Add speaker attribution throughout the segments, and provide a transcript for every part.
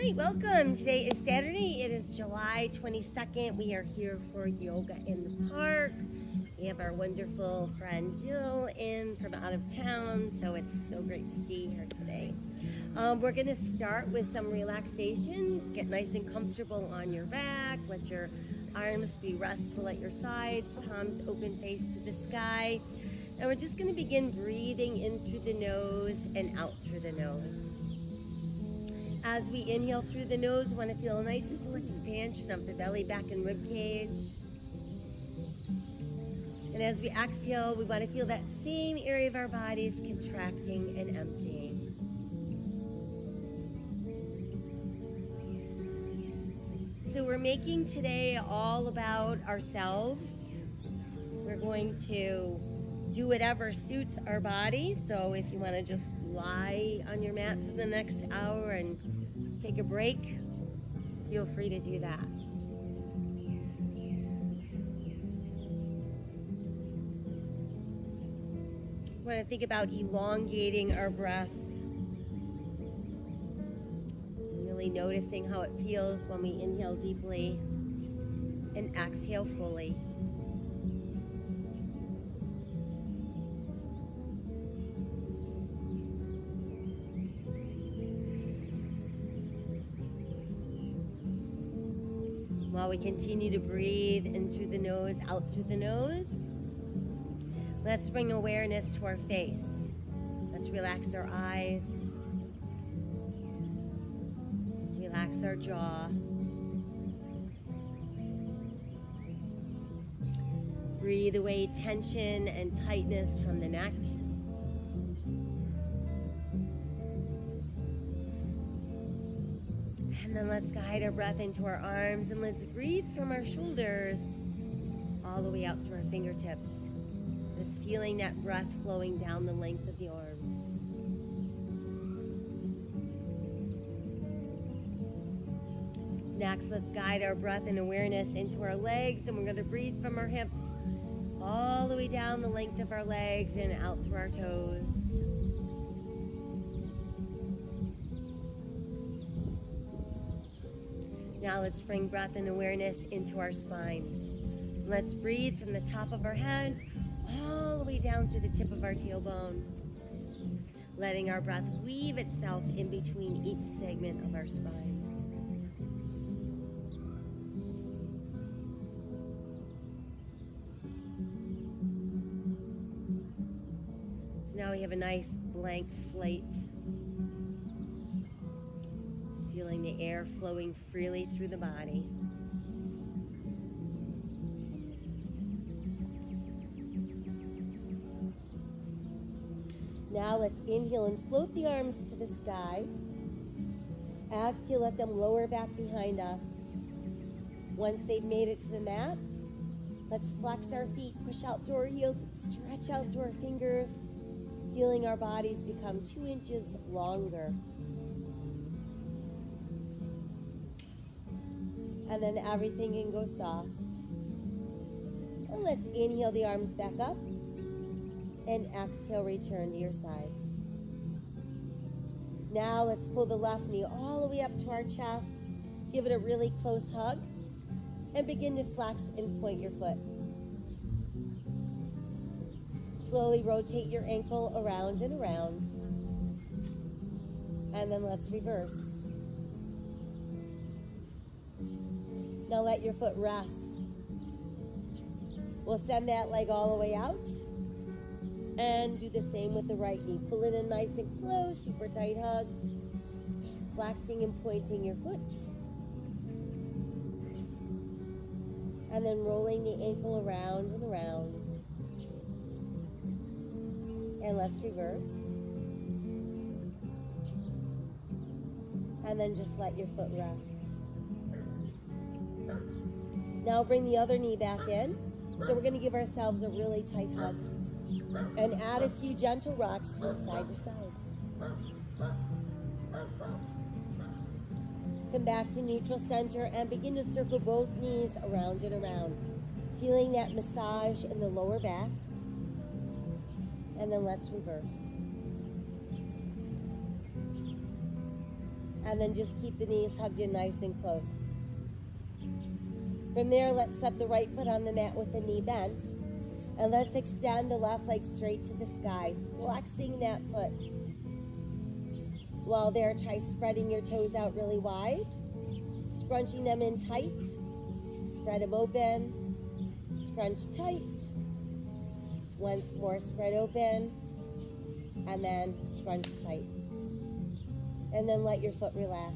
Speaker 1: right, welcome. Today is Saturday. It is July 22nd. We are here for yoga in the park. We have our wonderful friend Jill in from out of town, so it's so great to see her today. We're going to start with some relaxation. Get nice and comfortable on your back. Let your arms be restful at your sides, palms open, face to the sky. And we're just going to begin breathing in through the nose and out through the nose. As we inhale through the nose, we want to feel a nice full expansion of the belly, back, and rib cage. And as we exhale, we want to feel that same area of our bodies contracting and emptying. So we're making today all about ourselves. We're going to do whatever suits our body. So if you want to just lie on your mat for the next hour and take a break, feel free to do that. We want to think about elongating our breath. Really noticing how it feels when we inhale deeply and exhale fully. While we continue to breathe in through the nose, out through the nose, let's bring awareness to our face. Let's relax our eyes, relax our jaw. Breathe away tension and tightness from the neck. And then let's guide our breath into our arms, and let's breathe from our shoulders all the way out through our fingertips. Just feeling that breath flowing down the length of the arms. Next, let's guide our breath and awareness into our legs, and we're going to breathe from our hips all the way down the length of our legs and out through our toes. Now let's bring breath and awareness into our spine. Let's breathe from the top of our head all the way down to the tip of our tailbone, letting our breath weave itself in between each segment of our spine. So now we have a nice blank slate. Feeling the air flowing freely through the body. Now let's inhale and float the arms to the sky. Exhale, let them lower back behind us. Once they've made it to the mat, let's flex our feet, push out through our heels, stretch out through our fingers, feeling our bodies become 2 inches longer. And then everything can go soft. And let's inhale the arms back up. And exhale, return to your sides. Now let's pull the left knee all the way up to our chest. Give it a really close hug. And begin to flex and point your foot. Slowly rotate your ankle around and around. And then let's reverse. Now let your foot rest. We'll send that leg all the way out. And do the same with the right knee. Pull it in nice and close, super tight hug. Flexing and pointing your foot. And then rolling the ankle around and around. And let's reverse. And then just let your foot rest. Now bring the other knee back in. So we're going to give ourselves a really tight hug. And add a few gentle rocks from side to side. Come back to neutral center and begin to circle both knees around and around. Feeling that massage in the lower back. And then let's reverse. And then just keep the knees hugged in nice and close. From there, let's set the right foot on the mat with the knee bent. And let's extend the left leg straight to the sky, flexing that foot. While there, try spreading your toes out really wide, scrunching them in tight, spread them open, scrunch tight. Once more, spread open, and then scrunch tight. And then let your foot relax.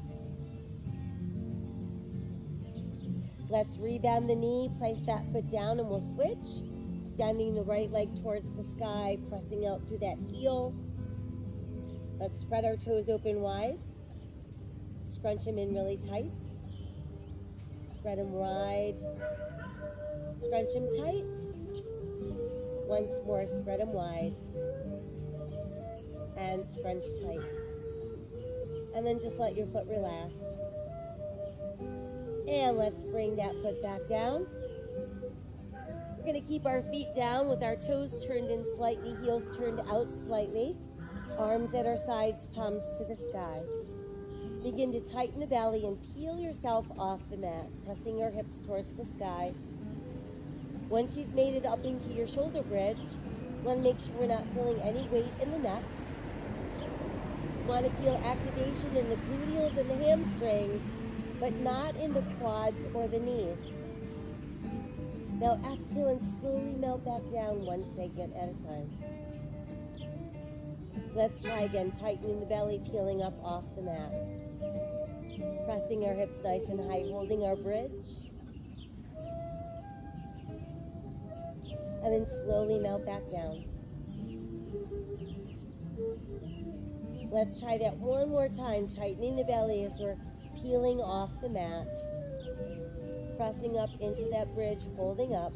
Speaker 1: Let's rebend the knee, place that foot down, and we'll switch. Extending the right leg towards the sky, pressing out through that heel. Let's spread our toes open wide. Scrunch them in really tight. Spread them wide. Scrunch them tight. Once more, spread them wide. And scrunch tight. And then just let your foot relax. And let's bring that foot back down. We're going to keep our feet down with our toes turned in slightly, heels turned out slightly. Arms at our sides, palms to the sky. Begin to tighten the belly and peel yourself off the mat, pressing your hips towards the sky. Once you've made it up into your shoulder bridge, you want to make sure we're not feeling any weight in the neck. You want to feel activation in the gluteals and the hamstrings, but not in the quads or the knees. Now exhale and slowly melt back down one segment at a time. Let's try again, tightening the belly, peeling up off the mat. Pressing our hips nice and high, holding our bridge. And then slowly melt back down. Let's try that one more time, tightening the belly as we're peeling off the mat. Pressing up into that bridge, holding up.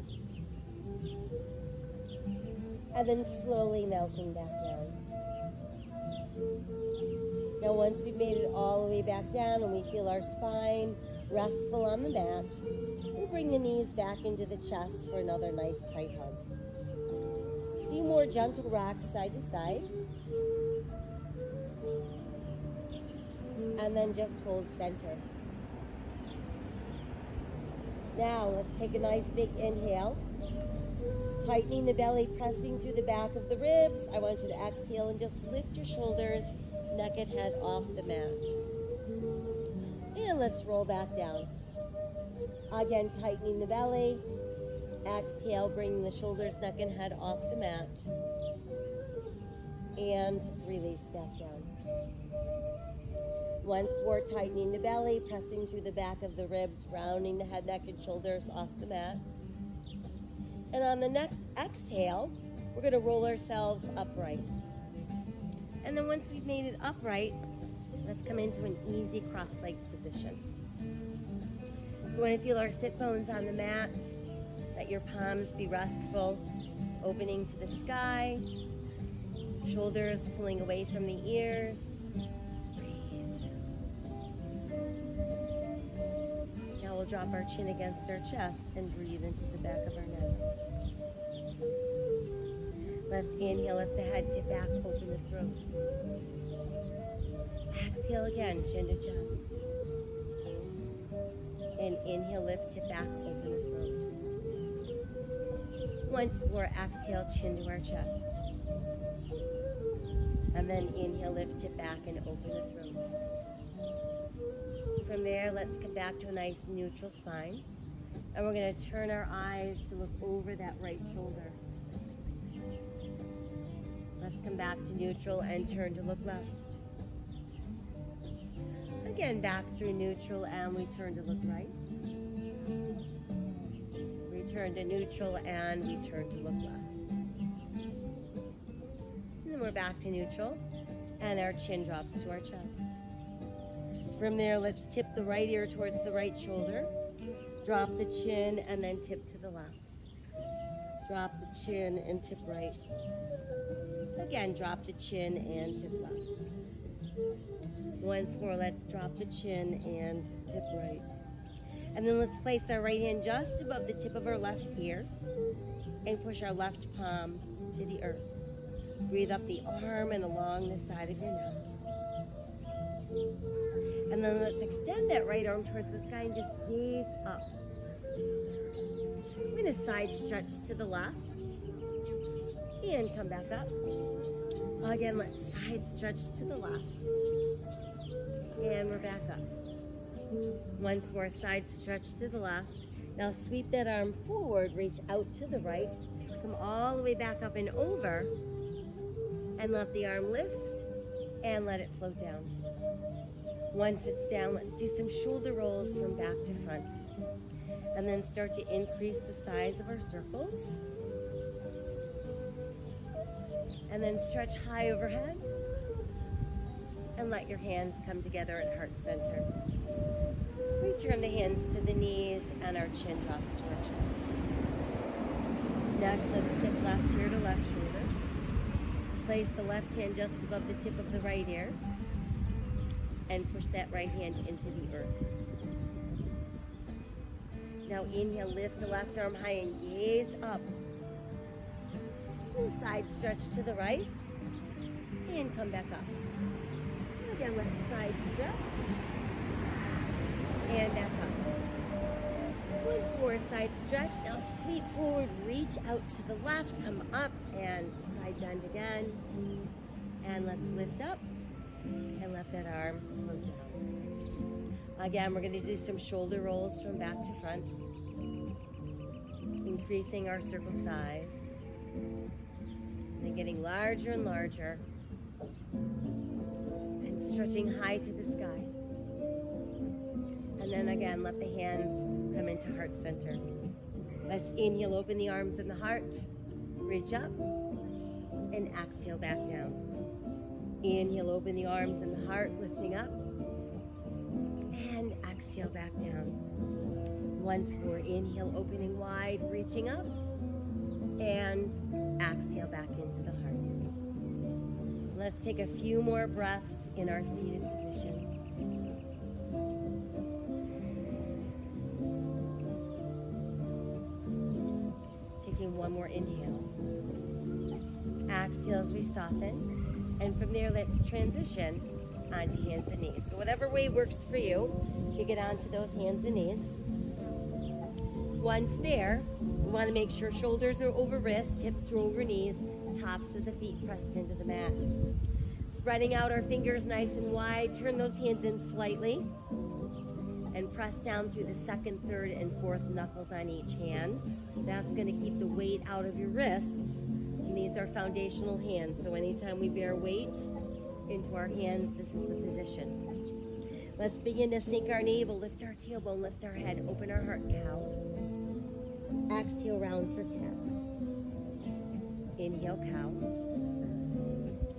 Speaker 1: And then slowly melting back down. Now once we've made it all the way back down and we feel our spine restful on the mat, we'll bring the knees back into the chest for another nice tight hug. A few more gentle rocks side to side. And then just hold center. Now let's take a nice big inhale. Tightening the belly, pressing through the back of the ribs. I want you to exhale and just lift your shoulders, neck and head off the mat. And let's roll back down. Again, tightening the belly. Exhale, bringing the shoulders, neck and head off the mat. And release back down. Once more, tightening the belly, pressing through the back of the ribs, rounding the head, neck, and shoulders off the mat. And on the next exhale, we're going to roll ourselves upright. And then once we've made it upright, let's come into an easy cross-legged position. So when I feel our sit bones on the mat, let your palms be restful, opening to the sky, shoulders pulling away from the ears. Now we'll drop our chin against our chest and breathe into the back of our neck. Let's inhale, lift the head, tip back, open the throat. Exhale again, chin to chest. And inhale, lift, tip back, open the throat. Once more, exhale, chin to our chest. And then inhale, lift, tip back, and open the throat. From there, let's get back to a nice neutral spine. And we're going to turn our eyes to look over that right shoulder. Let's come back to neutral and turn to look left. Again, back through neutral and we turn to look right. Return to neutral and we turn to look left. And then we're back to neutral and our chin drops to our chest. From there, let's tip the right ear towards the right shoulder. Drop the chin and then tip to the left. Drop the chin and tip right. Again, drop the chin and tip left. Once more, let's drop the chin and tip right. And then let's place our right hand just above the tip of our left ear and push our left palm to the earth. Breathe up the arm and along the side of your neck. And then let's extend that right arm towards the sky and just gaze up. We're going to side stretch to the left and come back up. Again, let's side stretch to the left and we're back up. Once more, side stretch to the left. Now sweep that arm forward, reach out to the right, come all the way back up and over, and let the arm lift and let it float down. Once it's down, let's do some shoulder rolls from back to front. And then start to increase the size of our circles. And then stretch high overhead. And let your hands come together at heart center. Return the hands to the knees and our chin drops to our chest. Next, let's tip left ear to left shoulder. Place the left hand just above the tip of the right ear. And push that right hand into the earth. Now inhale, lift the left arm high and gaze up. And side stretch to the right. And come back up. Again, let's side stretch. And back up. Once more, side stretch. Now sweep forward, reach out to the left, come up, and side bend again. And let's lift up. And let that arm float down. Again, we're going to do some shoulder rolls from back to front, increasing our circle size, then getting larger and larger, and stretching high to the sky. And then again, let the hands come into heart center. Let's inhale, open the arms and the heart, reach up, and exhale back down. Inhale, open the arms and the heart, lifting up. And exhale back down. Once more, inhale, opening wide, reaching up. And exhale back into the heart. Let's take a few more breaths in our seated position. Taking one more inhale. Exhale as we soften. And from there, let's transition onto hands and knees. So whatever way works for you, to get onto those hands and knees. Once there, we want to make sure shoulders are over wrists, hips are over knees, tops of the feet pressed into the mat. Spreading out our fingers nice and wide, turn those hands in slightly, and press down through the second, third, and fourth knuckles on each hand. That's going to keep the weight out of your wrists. These are foundational hands, so anytime we bear weight into our hands, this is the position. Let's begin to sink our navel, lift our tailbone, lift our head, open our heart, cow. Exhale, round for cat. Inhale, cow.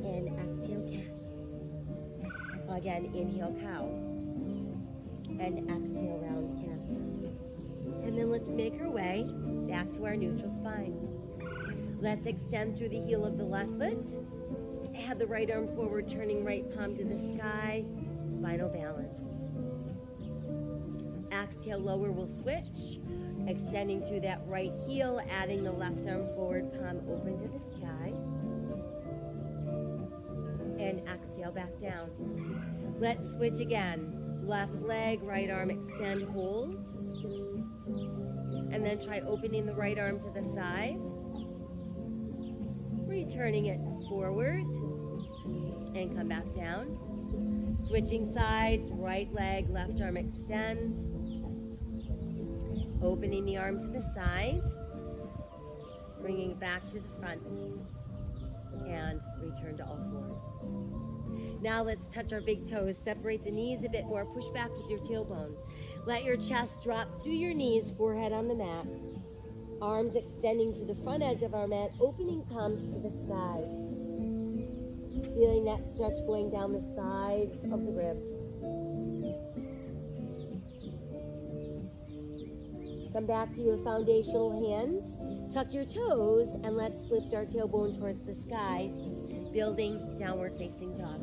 Speaker 1: And exhale, cat. Again, inhale, cow. And exhale, round cat. And then let's make our way back to our neutral spine. Let's extend through the heel of the left foot. Have the right arm forward, turning right palm to the sky. Spinal balance. Exhale, lower, we'll switch. Extending through that right heel, adding the left arm forward, palm open to the sky. And exhale, back down. Let's switch again. Left leg, right arm, extend, hold. And then try opening the right arm to the side. Returning it forward and come back down. Switching sides, right leg, left arm extend. Opening the arm to the side. Bringing it back to the front. And return to all fours. Now let's touch our big toes. Separate the knees a bit more. Push back with your tailbone. Let your chest drop through your knees, forehead on the mat. Arms extending to the front edge of our mat, opening palms to the sky. Feeling that stretch going down the sides of the ribs. Come back to your foundational hands. Tuck your toes and let's lift our tailbone towards the sky, building downward facing dog.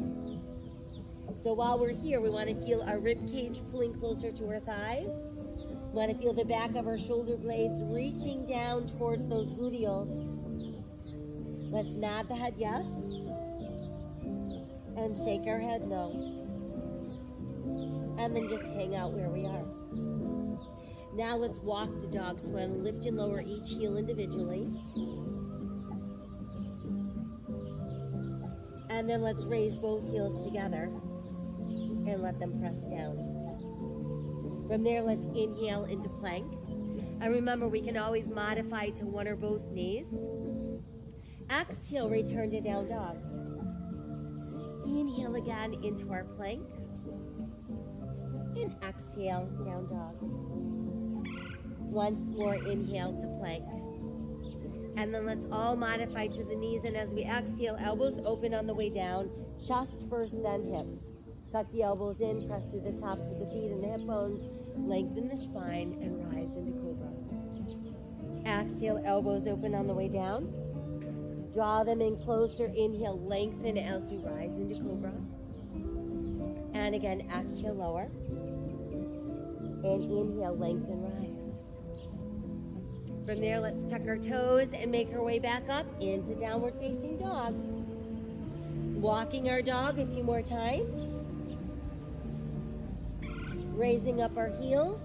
Speaker 1: So while we're here, we want to feel our rib cage pulling closer to our thighs. We want to feel the back of our shoulder blades reaching down towards those gluteals. Let's nod the head yes. And shake our head no. and then just hang out where we are. Now let's walk the dog. So we're going to lift and lower each heel individually. And then let's raise both heels together and let them press down. From there, let's inhale into plank. And remember, we can always modify to one or both knees. Exhale, return to down dog. Inhale again into our plank. And exhale, down dog. Once more, inhale to plank. And then let's all modify to the knees. And as we exhale, elbows open on the way down. Chest first, then hips. Tuck the elbows in, press through the tops of the feet and the hip bones. Lengthen the spine and rise into cobra. Exhale, elbows open on the way down. Draw them in closer. Inhale, lengthen as we rise into cobra. And again, exhale, lower. And inhale, lengthen, rise. From there, let's tuck our toes and make our way back up into downward facing dog. Walking our dog a few more times. Raising up our heels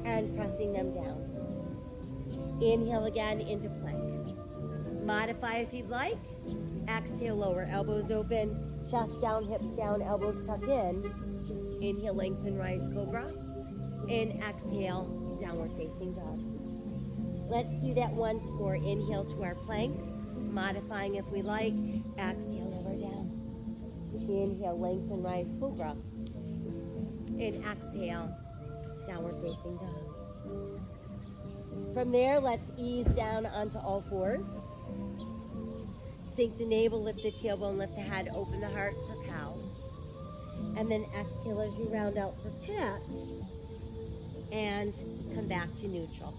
Speaker 1: and pressing them down. Inhale again into plank. Modify if you'd like. Exhale, lower, elbows open, chest down, hips down, elbows tuck in. Inhale, lengthen, rise, cobra. And exhale, downward facing dog. Let's do that once more. Inhale to our plank. Modifying if we like. Exhale, lower down. Inhale, lengthen, rise, cobra. And exhale, downward facing dog. From there, let's ease down onto all fours. Sink the navel, lift the tailbone, lift the head, open the heart for cow. And then exhale as you round out for cat. And come back to neutral.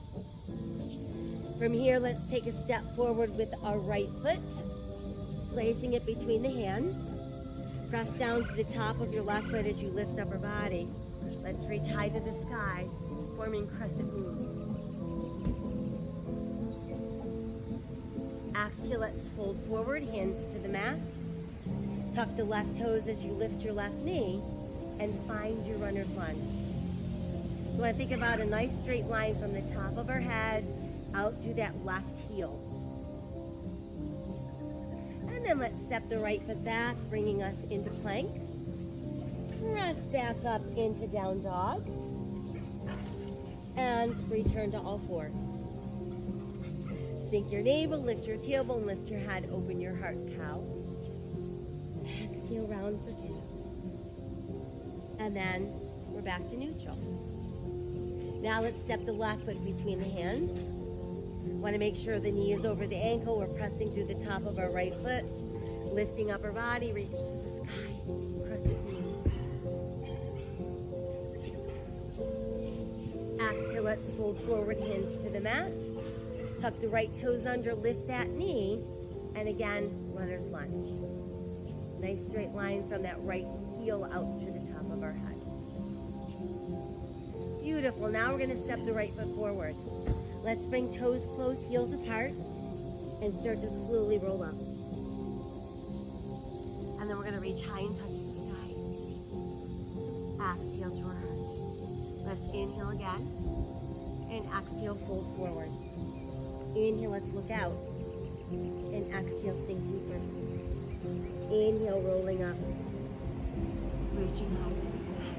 Speaker 1: From here, let's take a step forward with our right foot, placing it between the hands. Press down to the top of your left foot as you lift upper body. Let's reach high to the sky, forming crescent moon. Exhale, let's fold forward, hands to the mat. Tuck the left toes as you lift your left knee and find your runner's lunge. So I think about a nice straight line from the top of our head out through that left heel. And then let's step the right foot back, bringing us into plank. Press back up into down dog. And return to all fours. Sink your navel, lift your tailbone, lift your head, open your heart, cow. Exhale, round for cat. And then we're back to neutral. Now let's step the left foot between the hands. Want to make sure the knee is over the ankle. We're pressing through the top of our right foot, lifting up our body, reach to the sky, crescent moon. Exhale, let's fold forward, hands to the mat. Tuck the right toes under, lift that knee, and again, runner's lunge. Nice straight line from that right heel out to the top of our head. Beautiful. Now we're going to step the right foot forward. Let's bring toes close, heels apart, and start to slowly roll up. And then we're going to reach high and touch the sky. Exhale to our heart. Let's inhale again, and exhale, fold forward. Inhale, let's look out, and exhale, sink deeper. Inhale, rolling up, reaching high to the sky.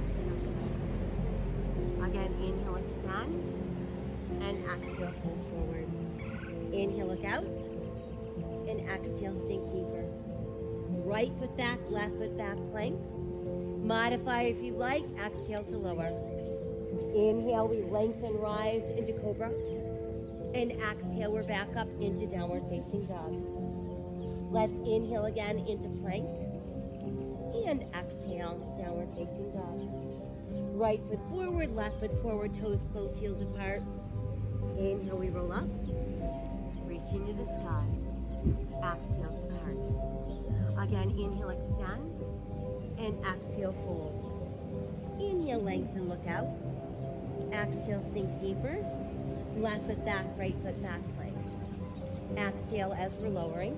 Speaker 1: Exhale to the heart. Again, inhale, extend, and exhale, fold forward. Inhale, look out, and exhale, sink deeper. Right foot back, left foot back, plank. Modify if you like, exhale to lower. Inhale, we lengthen, rise into cobra. And exhale, we're back up into downward facing dog. Let's inhale again into plank. And exhale, downward facing dog. Right foot forward, left foot forward, toes close, heels apart. Inhale, we roll up, reaching to the sky. Exhale to the heart. Again, inhale, extend, and exhale, fold. Inhale, lengthen, look out. Exhale, sink deeper. Left foot back, right foot back, plank. Exhale as we're lowering.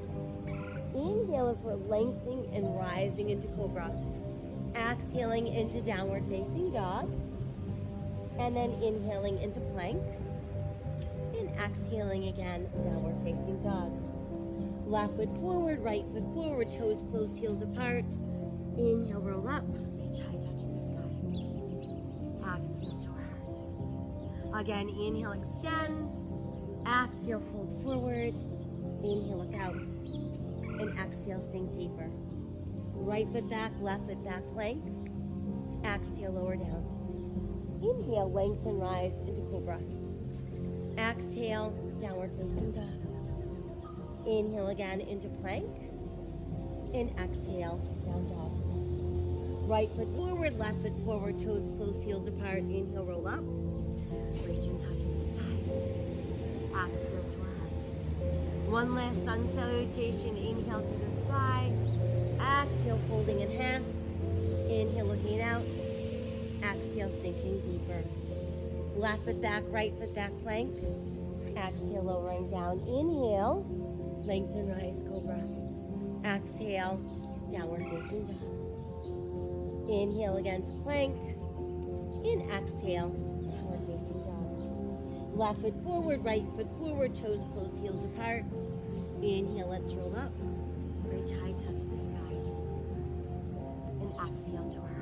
Speaker 1: Inhale as we're lengthening and rising into cobra. Exhaling into downward facing dog. And then inhaling into plank. And exhaling again, downward facing dog. Left foot forward, right foot forward, toes close, heels apart. Inhale, roll up. Reach high, touch the sky. Exhale to heart. Again, inhale, extend. Exhale, fold forward. Inhale, look out. And exhale, sink deeper. Right foot back, left foot back, plank. Exhale, lower down. Inhale, lengthen, rise into cobra. Exhale, downward facing dog. Inhale again into plank. And exhale, down dog. Right foot forward, left foot forward, toes close, heels apart. Inhale, roll up. Reach and touch the sky. Exhale to heart. One last sun salutation. Inhale to the sky. Exhale, folding in half. Inhale, looking out. Exhale, sinking deeper. Left foot back, right foot back, plank. Exhale, lowering down. Inhale, lengthen, rise, cobra. Exhale, downward facing dog. Inhale again to plank. And exhale, downward facing dog. Left foot forward, right foot forward, toes close, heels apart. Inhale, let's roll up. Reach high, touch the sky. And exhale to our heart.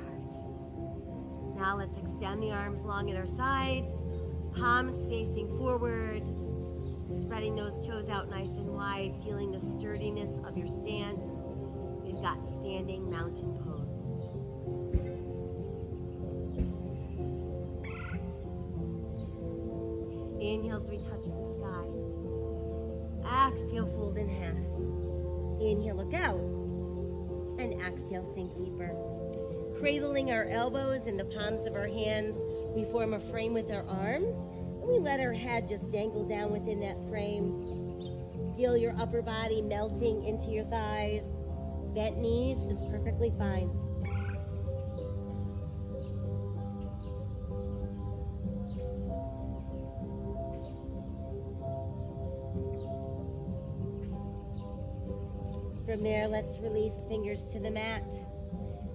Speaker 1: Now let's extend the arms long at our sides. Palms facing forward. Spreading those toes out nice and wide, feeling the sturdiness of your stance. We've got standing mountain pose. Inhale as we touch the sky. Exhale, fold in half. Inhale, look out. And exhale, sink deeper. Cradling our elbows in the palms of our hands, we form a frame with our arms. And we let our head just dangle down within that frame. Feel your upper body melting into your thighs. Bent knees is perfectly fine. From there, let's release fingers to the mat.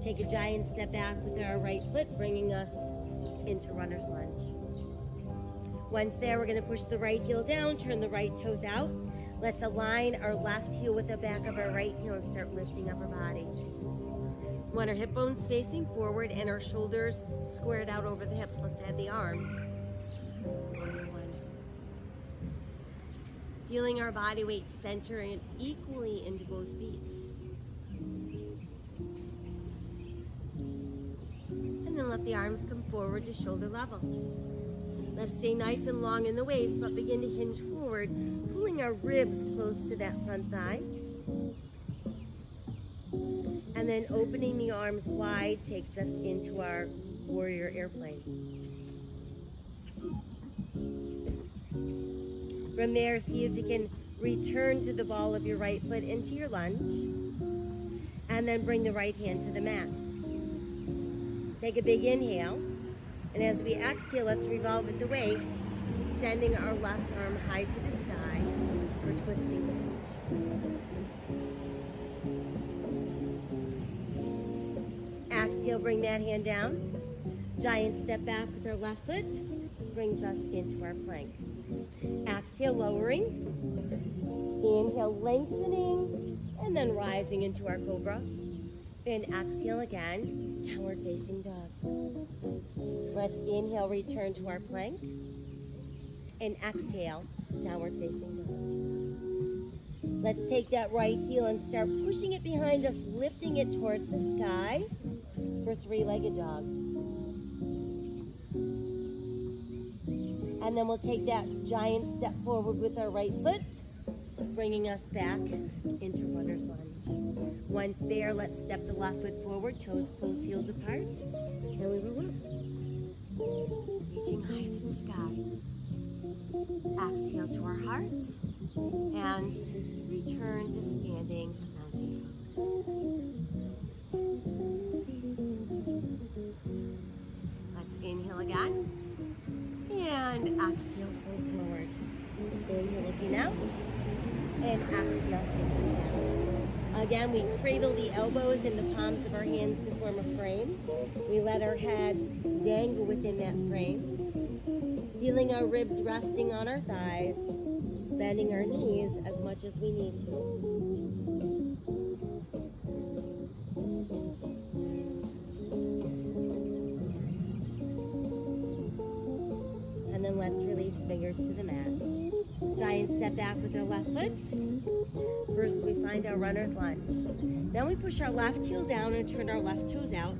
Speaker 1: Take a giant step back with our right foot, bringing us into runner's lunge. Once there, we're going to push the right heel down, turn the right toes out. Let's align our left heel with the back of our right heel and start lifting up our body. We want our hip bones facing forward and our shoulders squared out over the hips. Let's add the arms. 1. Feeling our body weight center in equally into both feet. And then let the arms come forward to shoulder level. Let's stay nice and long in the waist, but begin to hinge forward, pulling our ribs close to that front thigh. And then opening the arms wide takes us into our warrior airplane. From there, see if you can return to the ball of your right foot into your lunge. And then bring the right hand to the mat. Take a big inhale. And as we exhale, let's revolve at the waist, sending our left arm high to the sky for twisting lunge. Exhale, bring that hand down. Giant step back with our left foot, brings us into our plank. Exhale, lowering. Inhale, lengthening, and then rising into our cobra. And exhale again, downward facing dog. Let's inhale, return to our plank. And exhale, downward facing dog. Let's take that right heel and start pushing it behind us, lifting it towards the sky for three-legged dog. And then we'll take that giant step forward with our right foot, bringing us back into runner's lunge. Once there, let's step the left foot forward, toes close, heels apart, and we roll up. Reaching high to the sky. Exhale to our heart, and return to standing mountain pose. Let's inhale again, and exhale, fold forward. Inhale, looking out, and exhale, sinking down. Again, we cradle the elbows in the palms of our hands to form a frame. We let our head dangle within that frame, feeling our ribs resting on our thighs, bending our knees as much as we need to. And then let's release fingers to the mat. Giant step back with our left foot. First, we find our runner's lunge. Then we push our left heel down and turn our left toes out.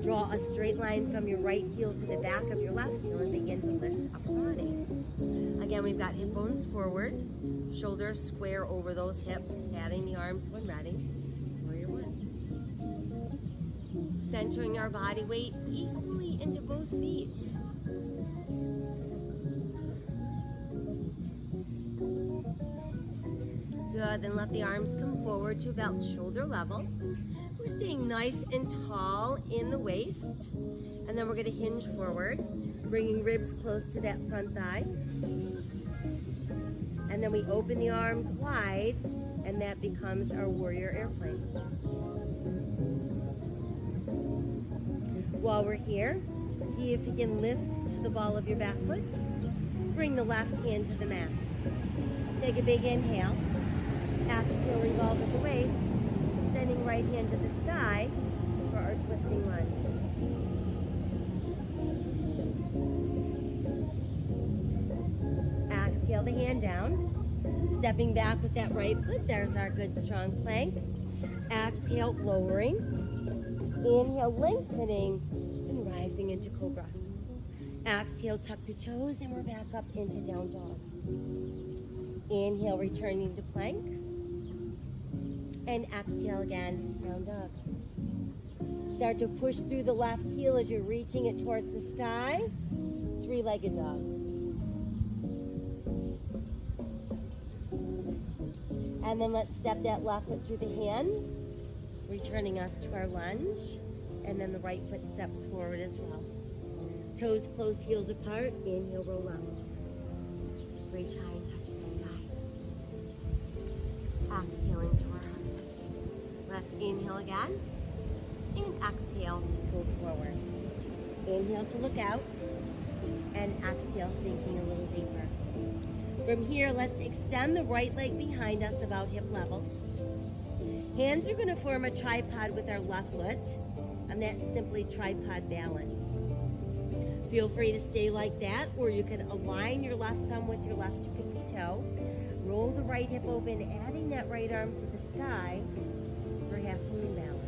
Speaker 1: Draw a straight line from your right heel to the back of your left heel and begin to lift up the body. Again, we've got hip bones forward, shoulders square over those hips, adding the arms when ready. Warrior one. Centering our body weight equally into both feet. Good, then let the arms come forward to about shoulder level. We're staying nice and tall in the waist. And then we're gonna hinge forward, bringing ribs close to that front thigh. And then we open the arms wide, and that becomes our warrior airplane. While we're here, see if you can lift to the ball of your back foot. Bring the left hand to the mat. Take a big inhale. Exhale, revolve at the waist, sending right hand to the sky for our twisting lunge. Exhale the hand down, stepping back with that right foot. There's our good strong plank. Exhale, lowering. Inhale, lengthening, and rising into cobra. Exhale, tuck the toes, and we're back up into down dog. Inhale, returning to plank. And exhale again, down dog. Start to push through the left heel as you're reaching it towards the sky. Three-legged dog. And then let's step that left foot through the hands, returning us to our lunge. And then the right foot steps forward as well. Toes close, heels apart. Inhale, roll up. Reach high and touch the sky. Exhale into our heart. Let's inhale again. And exhale, pull forward. Inhale to look out. And exhale, sinking a little deeper. From here, let's extend the right leg behind us about hip level. Hands are going to form a tripod with our left foot. And that's simply tripod balance. Feel free to stay like that, or you can align your left thumb with your left pinky toe. Roll the right hip open, adding that right arm to the sky for half moon balance.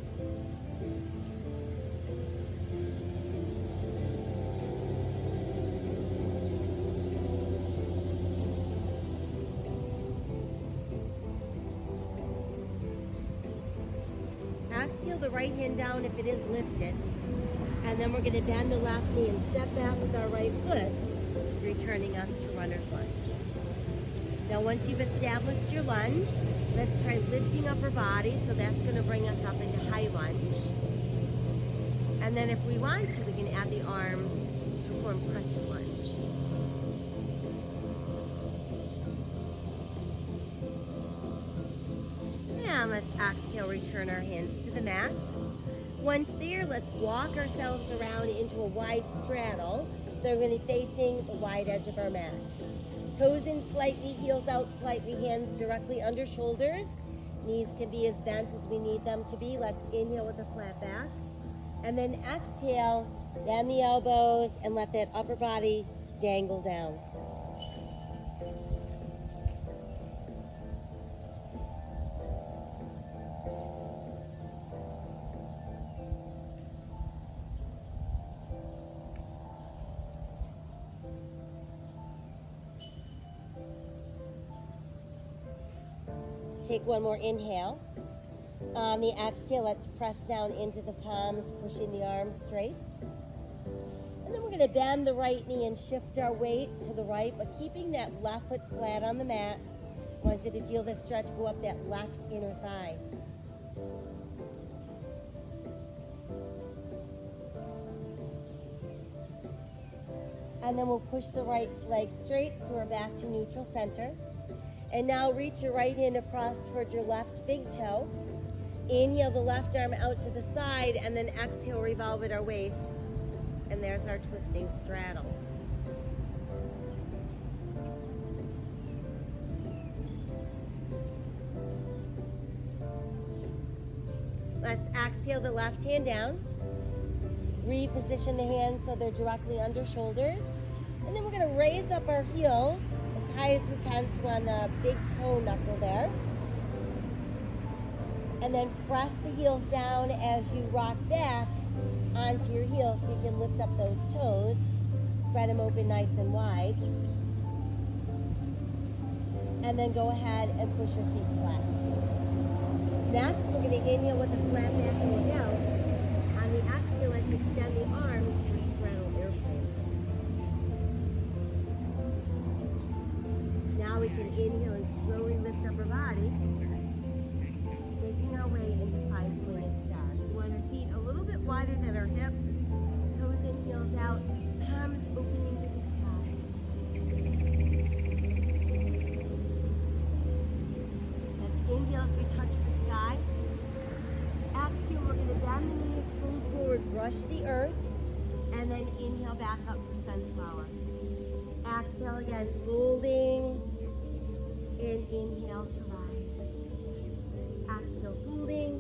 Speaker 1: Exhale the right hand down if it is lifted. And then we're going to bend the left knee and step back with our right foot, returning us to runner's lunge. Now once you've established your lunge, let's try lifting up our body, so that's going to bring us up into high lunge. And then if we want to, we can add the arms to form crescent lunge. And let's exhale, return our hands to the mat. Once there, let's walk ourselves around into a wide straddle. So we're going to be facing the wide edge of our mat. Toes in slightly, heels out slightly, hands directly under shoulders. Knees can be as bent as we need them to be. Let's inhale with a flat back. And then exhale, bend the elbows and let that upper body dangle down. Take one more inhale. On the exhale, let's press down into the palms, pushing the arms straight. And then we're going to bend the right knee and shift our weight to the right, but keeping that left foot flat on the mat. I want you to feel the stretch go up that left inner thigh. And then we'll push the right leg straight, so we're back to neutral center. And now reach your right hand across towards your left big toe. Inhale the left arm out to the side, and then exhale, revolve at our waist. And there's our twisting straddle. Let's exhale the left hand down. Reposition the hands so they're directly under shoulders. And then we're going to raise up our heels as high as we can, so on the big toe knuckle there. And then press the heels down as you rock back onto your heels so you can lift up those toes. Spread them open nice and wide. And then go ahead and push your feet flat. Next, we're going to inhale with a flat back and look out. On the exhale, let's extend the arms and straddle airplane. Now we can inhale and slowly lift up our body, making our way into 5-pointed star. We want our feet a little bit wider than our hips, toes and heels out, palms opening to the sky. Let's inhale as we touch the sky. Exhale, we're going to bend the knees, fold forward, brush the earth, and then inhale back up for sunflower. Exhale again, folding, and inhale to rise. Exhale, folding,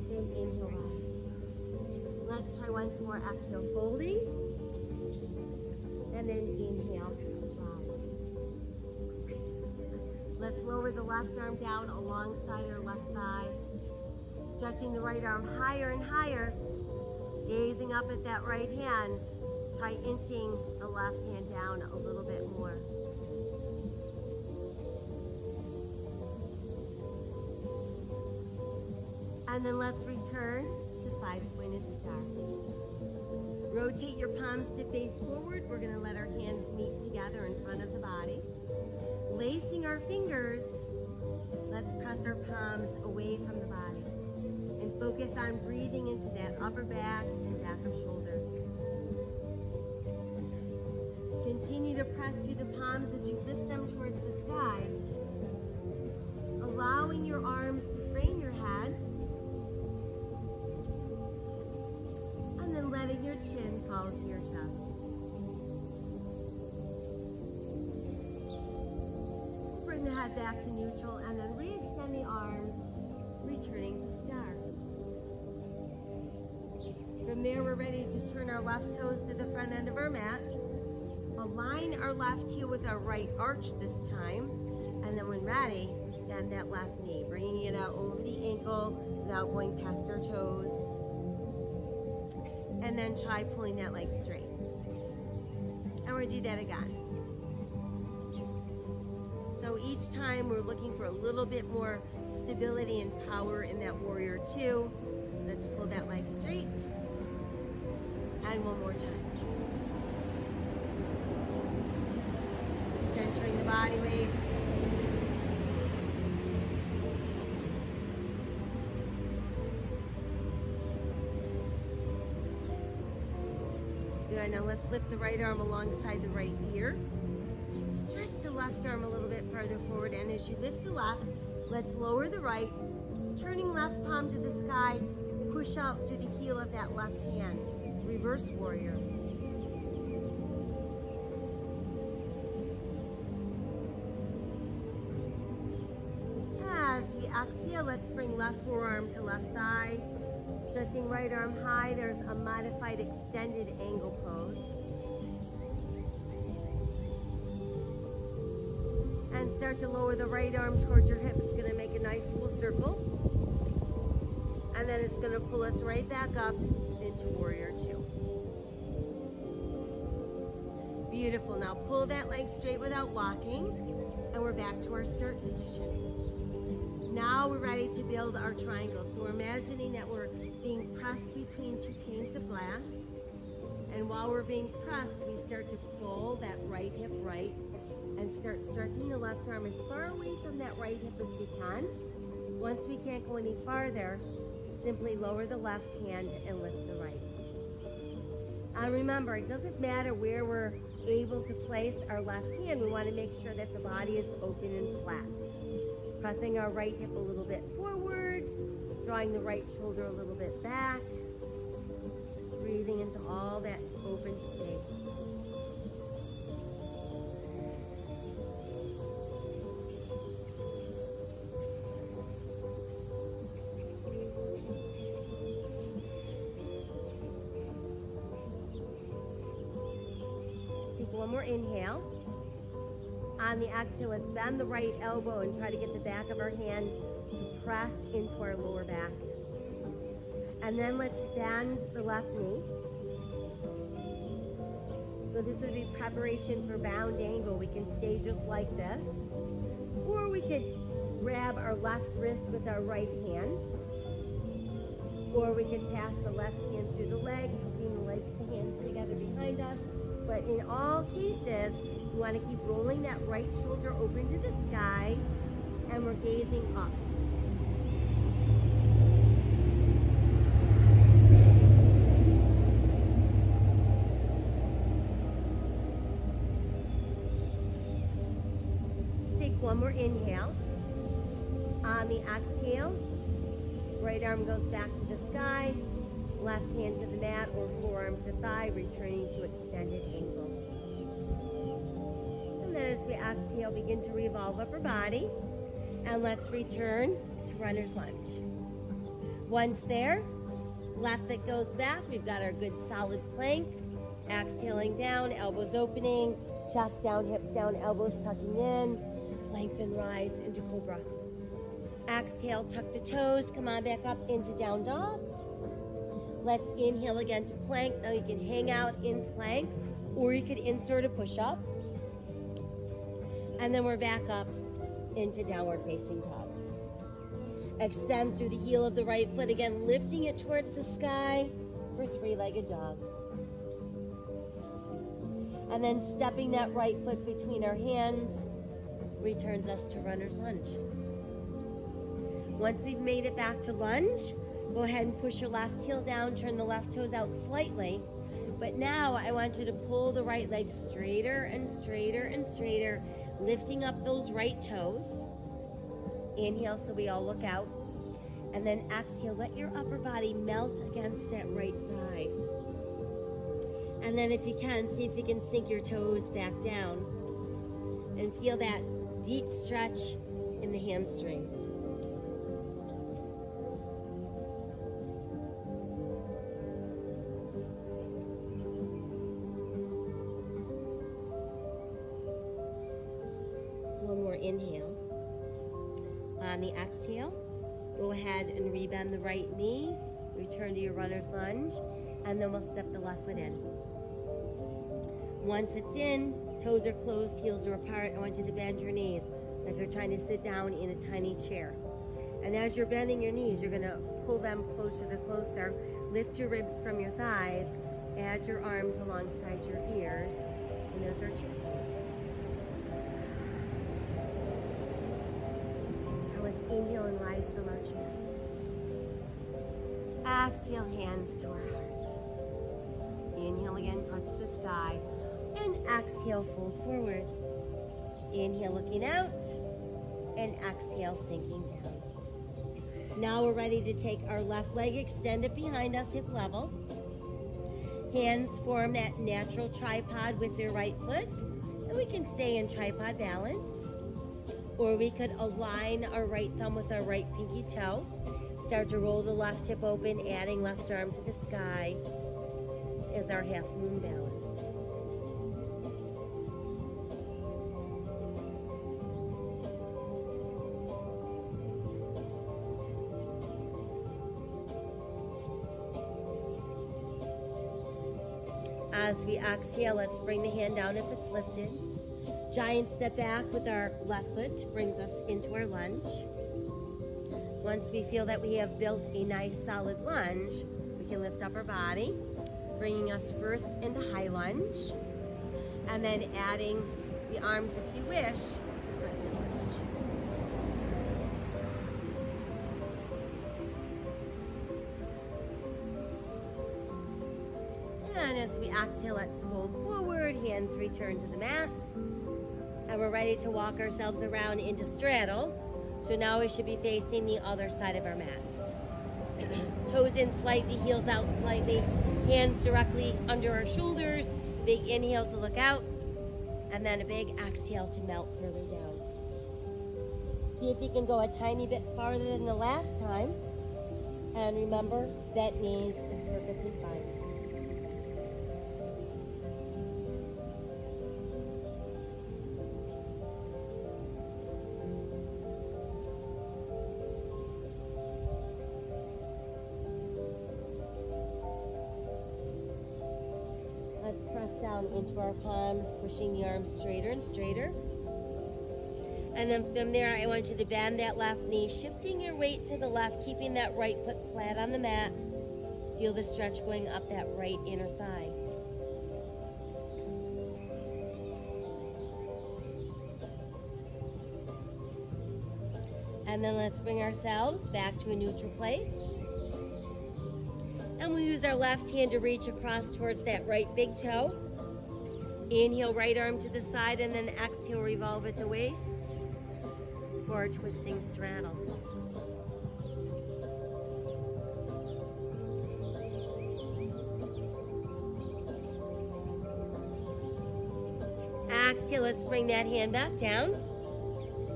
Speaker 1: and inhale, rise. Let's try once more. Exhale, folding, and then inhale, rise. Let's lower the left arm down alongside our left thigh. Stretching the right arm higher and higher, gazing up at that right hand. Try inching the left hand down a little bit more. And then let's return to 5-pointed star. Rotate your palms to face forward. We're going to let our hands meet together in front of the body. Lacing our fingers, let's press our palms away from the body. And focus on breathing into that upper back and back of shoulders. Continue to press through the palms as you lift them towards the sky, allowing your arms to frame your head, and then letting your chin fall to your chest. Bring the head back to neutral, and then re-extend the arms, returning to star. From there, we're ready to turn our left toes to the front end of our mat. Align our left heel with our right arch this time. And then when ready, bend that left knee, bringing it out over the ankle without going past our toes. And then try pulling that leg straight. And we're going to do that again. So each time we're looking for a little bit more stability and power in that warrior two. Let's pull that leg straight. And one more time. Centering the body weight. Good, now let's lift the right arm alongside the right ear. Stretch the left arm a little bit farther forward, and as you lift the left, let's lower the right, turning left palm to the sky, push out through the heel of that left hand. Reverse warrior. As we exhale, let's bring left forearm to left thigh. Stretching right arm high, there's a modified extended angle pose. And start to lower the right arm towards your hip. It's going to make a nice full circle. And then it's going to pull us right back up into warrior two. Beautiful. Now pull that leg straight without walking, and we're back to our start position. Now we're ready to build our triangle. So we're imagining that we're being pressed between two panes of glass, and while we're being pressed, we start to pull that right hip right and start stretching the left arm as far away from that right hip as we can. Once we can't go any farther, simply lower the left hand and lift the right. Remember, it doesn't matter where we're able to place our left hand. We want to make sure that the body is open and flat. Pressing our right hip a little bit forward, drawing the right shoulder a little bit back, breathing into all that open space. Take one more inhale. On the exhale, let's bend the right elbow and try to get the back of our hand to press into our lower back. And then let's bend the left knee. So this would be preparation for bound angle. We can stay just like this. Or we could grab our left wrist with our right hand. Or we could pass the left hand through the legs, hooking the legs to hands together behind us. But in all cases, we want to keep rolling that right shoulder open to the sky, and we're gazing up. Take one more inhale. On the exhale, right arm goes back to the sky, left hand to the mat or forearm to thigh, returning to extended ankle. And then as we exhale, begin to revolve upper body. And let's return to runner's lunge. Once there, left foot goes back. We've got our good solid plank. Exhaling down, elbows opening, chest down, hips down, elbows tucking in. Lengthen, rise into cobra. Exhale, tuck the toes, come on back up into down dog. Let's inhale again to plank. Now you can hang out in plank, or you could insert a push-up. And then we're back up into downward facing dog. Extend through the heel of the right foot, again lifting it towards the sky for three-legged dog. And then stepping that right foot between our hands returns us to runner's lunge. Once we've made it back to lunge, go ahead and push your left heel down, turn the left toes out slightly. But now I want you to pull the right leg straighter and straighter and straighter, lifting up those right toes. Inhale so we all look out. And then exhale, let your upper body melt against that right thigh. And then if you can, see if you can sink your toes back down and feel that deep stretch in the hamstrings. One more inhale. On the exhale, go ahead and rebend the right knee, return to your runner's lunge, and then we'll step the left foot in. Once it's in, toes are closed, heels are apart. I want you to bend your knees like you're trying to sit down in a tiny chair. And as you're bending your knees, you're going to pull them closer to closer. Lift your ribs from your thighs. Add your arms alongside your ears. And those are chins. Now let's inhale and rise from our chair. Exhale, hands to our heart. Inhale again, touch the sky. And exhale, fold forward. Inhale, looking out. And exhale, sinking down. Now we're ready to take our left leg, extend it behind us, hip level. Hands form that natural tripod with your right foot. And we can stay in tripod balance. Or we could align our right thumb with our right pinky toe. Start to roll the left hip open, adding left arm to the sky as our half moon balance. As we exhale, let's bring the hand down if it's lifted. Giant step back with our left foot brings us into our lunge. Once we feel that we have built a nice solid lunge, we can lift up our body, bringing us first into high lunge, and then adding the arms if you wish, crescent lunge. And as we exhale, let's fold forward, hands return to the mat. And we're ready to walk ourselves around into straddle. So now we should be facing the other side of our mat. Toes in slightly, heels out slightly, hands directly under our shoulders. Big inhale to look out, and then a big exhale to melt further down. See if you can go a tiny bit farther than the last time. And remember, bent knees is perfectly fine. Let's press down into our palms, pushing the arms straighter and straighter. And then from there, I want you to bend that left knee, shifting your weight to the left, keeping that right foot flat on the mat. Feel the stretch going up that right inner thigh. And then let's bring ourselves back to a neutral place. And we'll use our left hand to reach across towards that right big toe. Inhale, right arm to the side, and then exhale, revolve at the waist for a twisting straddle. Exhale, let's bring that hand back down.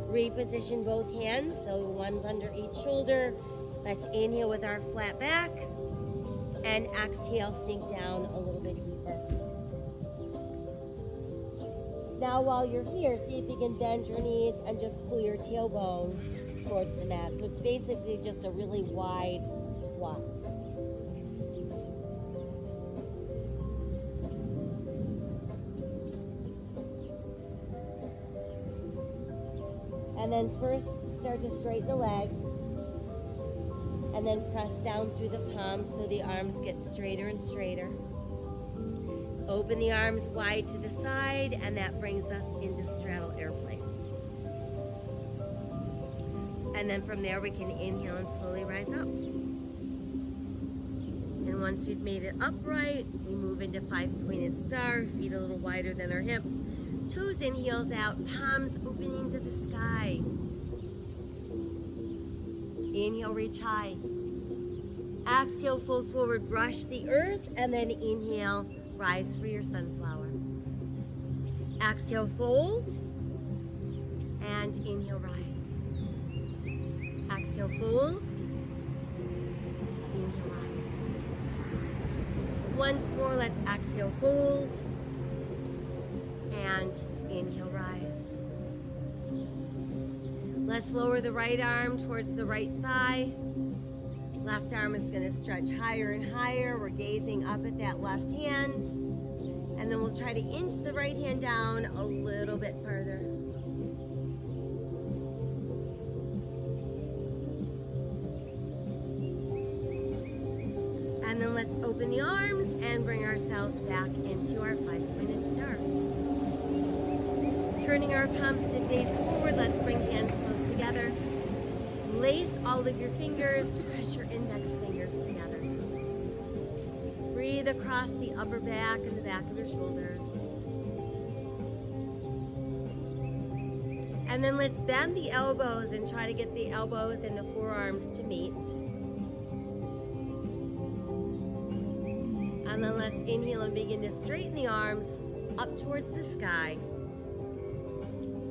Speaker 1: Reposition both hands, so one's under each shoulder. Let's inhale with our flat back, and exhale, sink down a little bit deeper. Now while you're here, see if you can bend your knees and just pull your tailbone towards the mat. So it's basically just a really wide squat. And then first start to straighten the legs, and then press down through the palms so the arms get straighter and straighter. Open the arms wide to the side, and that brings us into straddle airplane. And then from there we can inhale and slowly rise up. And once we've made it upright, we move into 5-pointed star, feet a little wider than our hips. Toes in, heels out, palms opening to the sky. Inhale, reach high. Exhale, fold forward, brush the earth, and then inhale, rise for your sunflower. Exhale, fold, and inhale, rise. Exhale, fold, inhale, rise. Once more, let's exhale, fold, and inhale, rise. Let's lower the right arm towards the right thigh. Left arm is going to stretch higher and higher. We're gazing up at that left hand. And then we'll try to inch the right hand down a little bit further. And then let's open the arms and bring ourselves back into our 5-pointed star. Turning our palms to face forward, let's bring hands close together. Lace all of your fingers, press your index fingers together. Breathe across the upper back and the back of your shoulders. And then let's bend the elbows and try to get the elbows and the forearms to meet. And then let's inhale and begin to straighten the arms up towards the sky,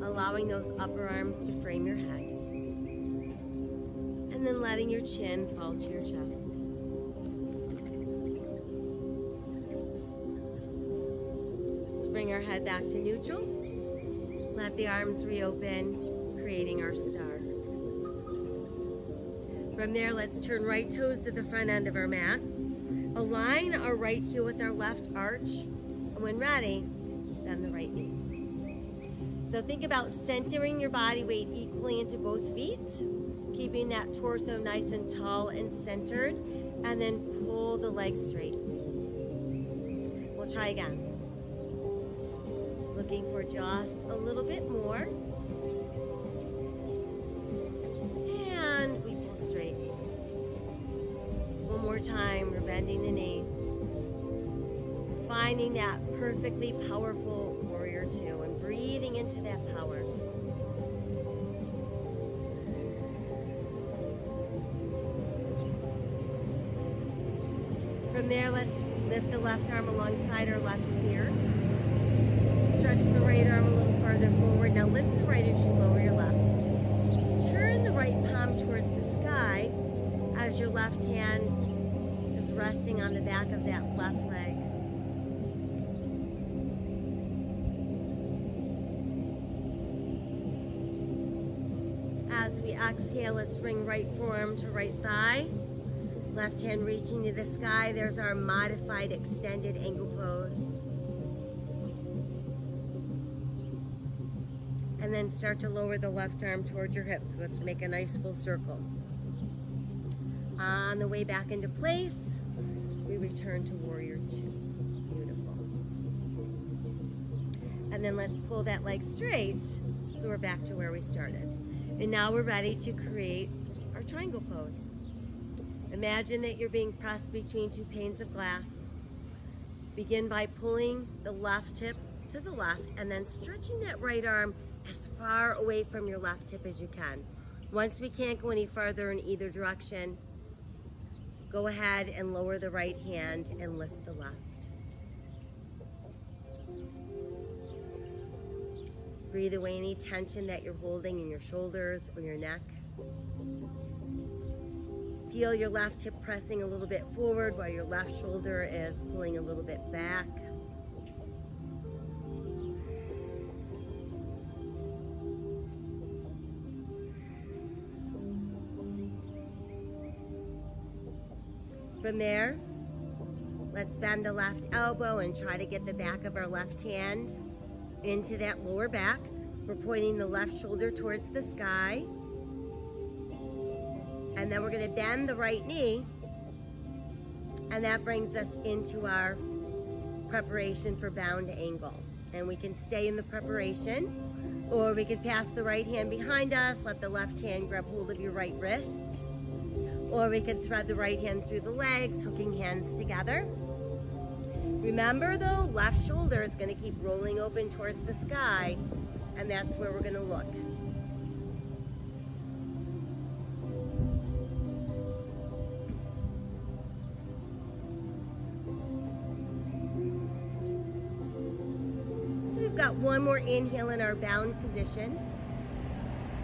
Speaker 1: allowing those upper arms to frame your head. And then letting your chin fall to your chest. Let's bring our head back to neutral. Let the arms reopen, creating our star. From there, let's turn right toes to the front end of our mat. Align our right heel with our left arch. And when ready, bend the right knee. So think about centering your body weight equally into both feet, keeping that torso nice and tall and centered, and then pull the legs straight. We'll try again. Looking for just a little bit more. And we pull straight. One more time, we're bending the knee. Finding that perfectly powerful warrior two and breathing into that power. From there, let's lift the left arm alongside our left ear. Stretch the right arm a little farther forward. Now lift the right as you lower your left. Turn the right palm towards the sky as your left hand is resting on the back of that left leg. As we exhale, let's bring right forearm to right thigh. Left hand reaching to the sky. There's our modified extended angle pose. And then start to lower the left arm towards your hips. So let's make a nice full circle. On the way back into place, we return to Warrior Two. Beautiful. And then let's pull that leg straight so we're back to where we started. And now we're ready to create our triangle pose. Imagine that you're being pressed between two panes of glass. Begin by pulling the left hip to the left and then stretching that right arm as far away from your left hip as you can. Once we can't go any farther in either direction, go ahead and lower the right hand and lift the left. Breathe away any tension that you're holding in your shoulders or your neck. Feel your left hip pressing a little bit forward while your left shoulder is pulling a little bit back. From there, let's bend the left elbow and try to get the back of our left hand into that lower back. We're pointing the left shoulder towards the sky. And then we're going to bend the right knee. And that brings us into our preparation for bound angle. And we can stay in the preparation, or we could pass the right hand behind us, let the left hand grab hold of your right wrist. Or we could thread the right hand through the legs, hooking hands together. Remember though, left shoulder is going to keep rolling open towards the sky, and that's where we're going to look. So we've got one more inhale in our bound position.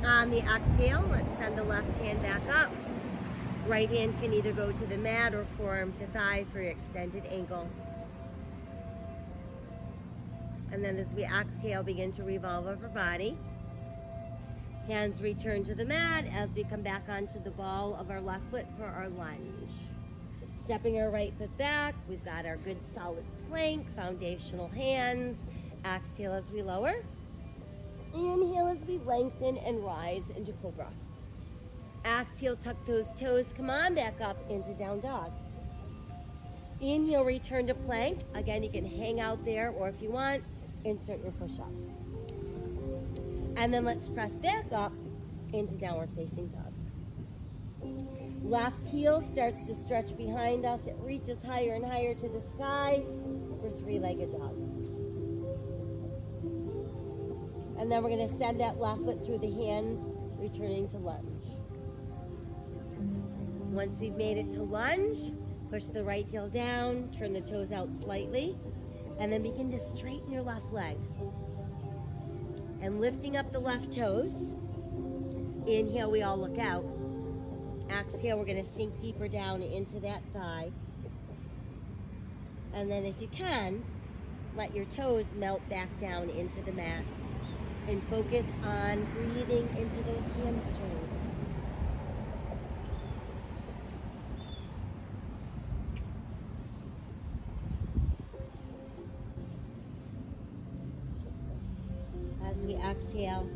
Speaker 1: On the exhale, let's send the left hand back up. Right hand can either go to the mat or forearm to thigh for your extended angle. And then as we exhale, begin to revolve our body. Hands return to the mat as we come back onto the ball of our left foot for our lunge. Stepping our right foot back, we've got our good solid plank, foundational hands. Exhale as we lower. Inhale as we lengthen and rise into cobra. Exhale, tuck those toes, come on back up into down dog. Inhale, return to plank. Again, you can hang out there, or if you want, insert your push-up. And then let's press back up into downward facing dog. Left heel starts to stretch behind us. It reaches higher and higher to the sky for three-legged dog. And then we're going to send that left foot through the hands, returning to lunge. Once we've made it to lunge, push the right heel down, turn the toes out slightly, and then begin to straighten your left leg. And lifting up the left toes. Inhale, we all look out. Exhale, we're going to sink deeper down into that thigh. And then if you can, let your toes melt back down into the mat. And focus on breathing into those hamstrings. As we exhale,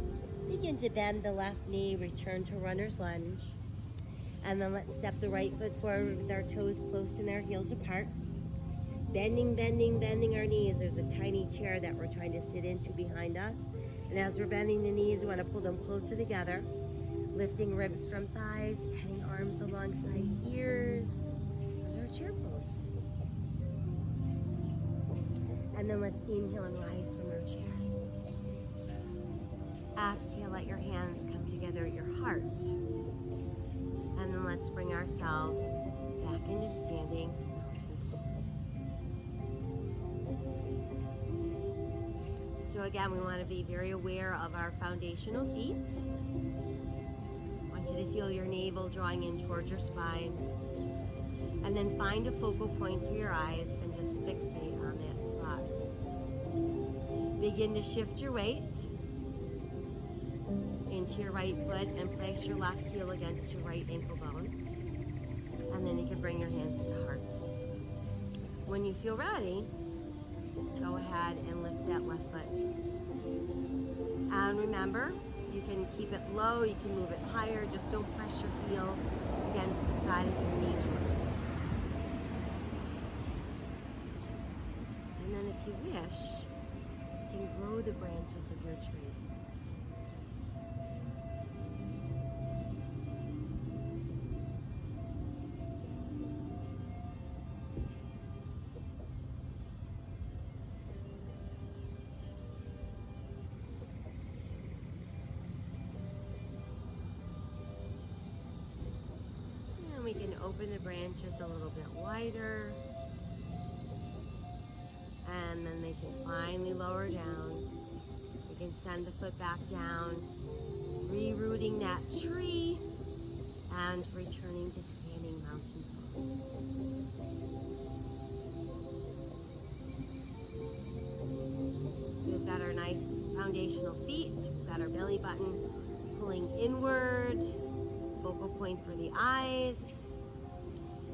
Speaker 1: begin to bend the left knee, return to runner's lunge. And then let's step the right foot forward with our toes close and our heels apart. Bending, bending, bending our knees. There's a tiny chair that we're trying to sit into behind us. And as we're bending the knees, we want to pull them closer together. Lifting ribs from thighs, heading arms alongside ears. There's our chair pose. And then let's inhale and rise from our chair. Exhale, let your hands come together at your heart. And then let's bring ourselves back into standing mountain So again, we want to be very aware of our foundational feet. I want you to feel your navel drawing in towards your spine. And then find a focal point for your eyes and just fixate on that spot. Begin to shift your weight into your right foot and place your left heel against your right ankle bone. And then you can bring your hands to heart. When you feel ready, go ahead and lift that left foot. And remember, you can keep it low, you can move it higher, just don't press your heel against the side of your knee joint. And then if you wish, you can grow the branches of your tree. We can open the branches a little bit wider, and then they can finally lower down. We can send the foot back down, rerooting that tree and returning to standing mountain pose. So we've got our nice foundational feet, we've got our belly button pulling inward, focal point for the eyes.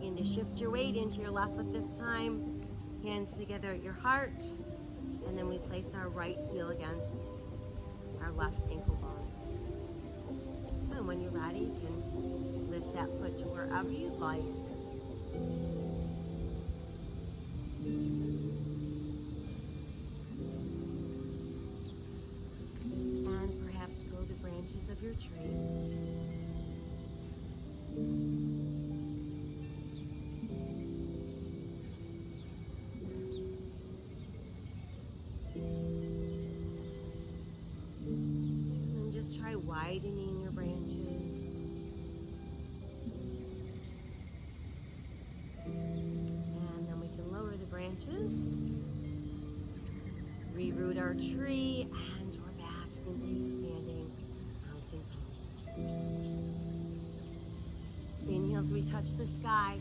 Speaker 1: Begin to shift your weight into your left foot this time. Hands together at your heart. And then we place our right heel against our left ankle bone. And when you're ready, you can lift that foot to wherever you'd like. And perhaps grow the branches of your tree. Widening your branches. And then we can lower the branches. Reroot our tree, and we're back into standing mountain pose. Inhale as we touch the sky.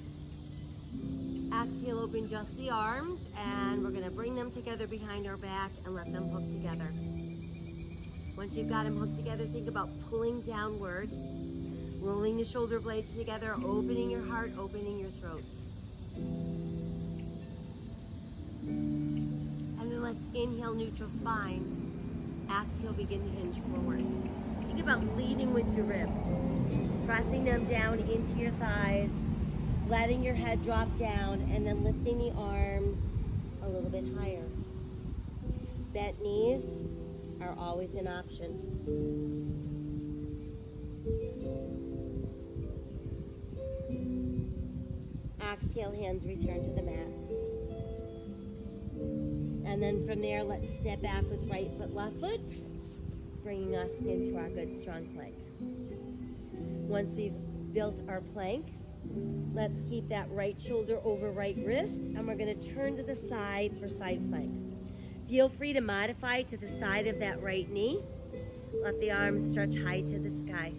Speaker 1: Exhale, open just the arms, and we're going to bring them together behind our back and let them hook together. Once you've got them hooked together, think about pulling downward, rolling the shoulder blades together, opening your heart, opening your throat. And then let's inhale, neutral spine. Exhale, begin to hinge forward. Think about leading with your ribs, pressing them down into your thighs, letting your head drop down, and then lifting the arms a little bit higher. Bent knees are always an option. Exhale, hands return to the mat. And then from there, let's step back with right foot, left foot, bringing us into our good strong plank. Once we've built our plank, let's keep that right shoulder over right wrist, and we're going to turn to the side for side plank. Feel free to modify to the side of that right knee. Let the arms stretch high to the sky.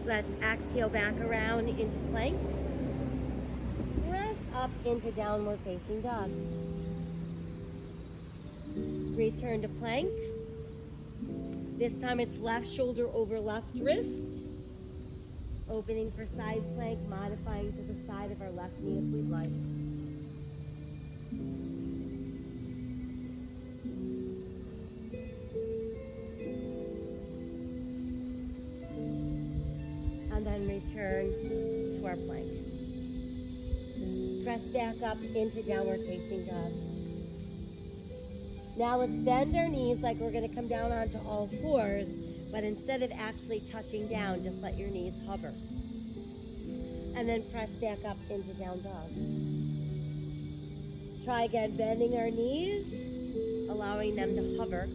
Speaker 1: Let's exhale back around into plank. Press up into downward facing dog. Return to plank. This time it's left shoulder over left wrist. Opening for side plank, modifying to the side of our left knee if we'd like. And then return to our plank. Press back up into downward facing dog. Now let's bend our knees like we're going to come down onto all fours, but instead of actually touching down, just let your knees hover. And then press back up into down dog. Try again, bending our knees, allowing them to hover.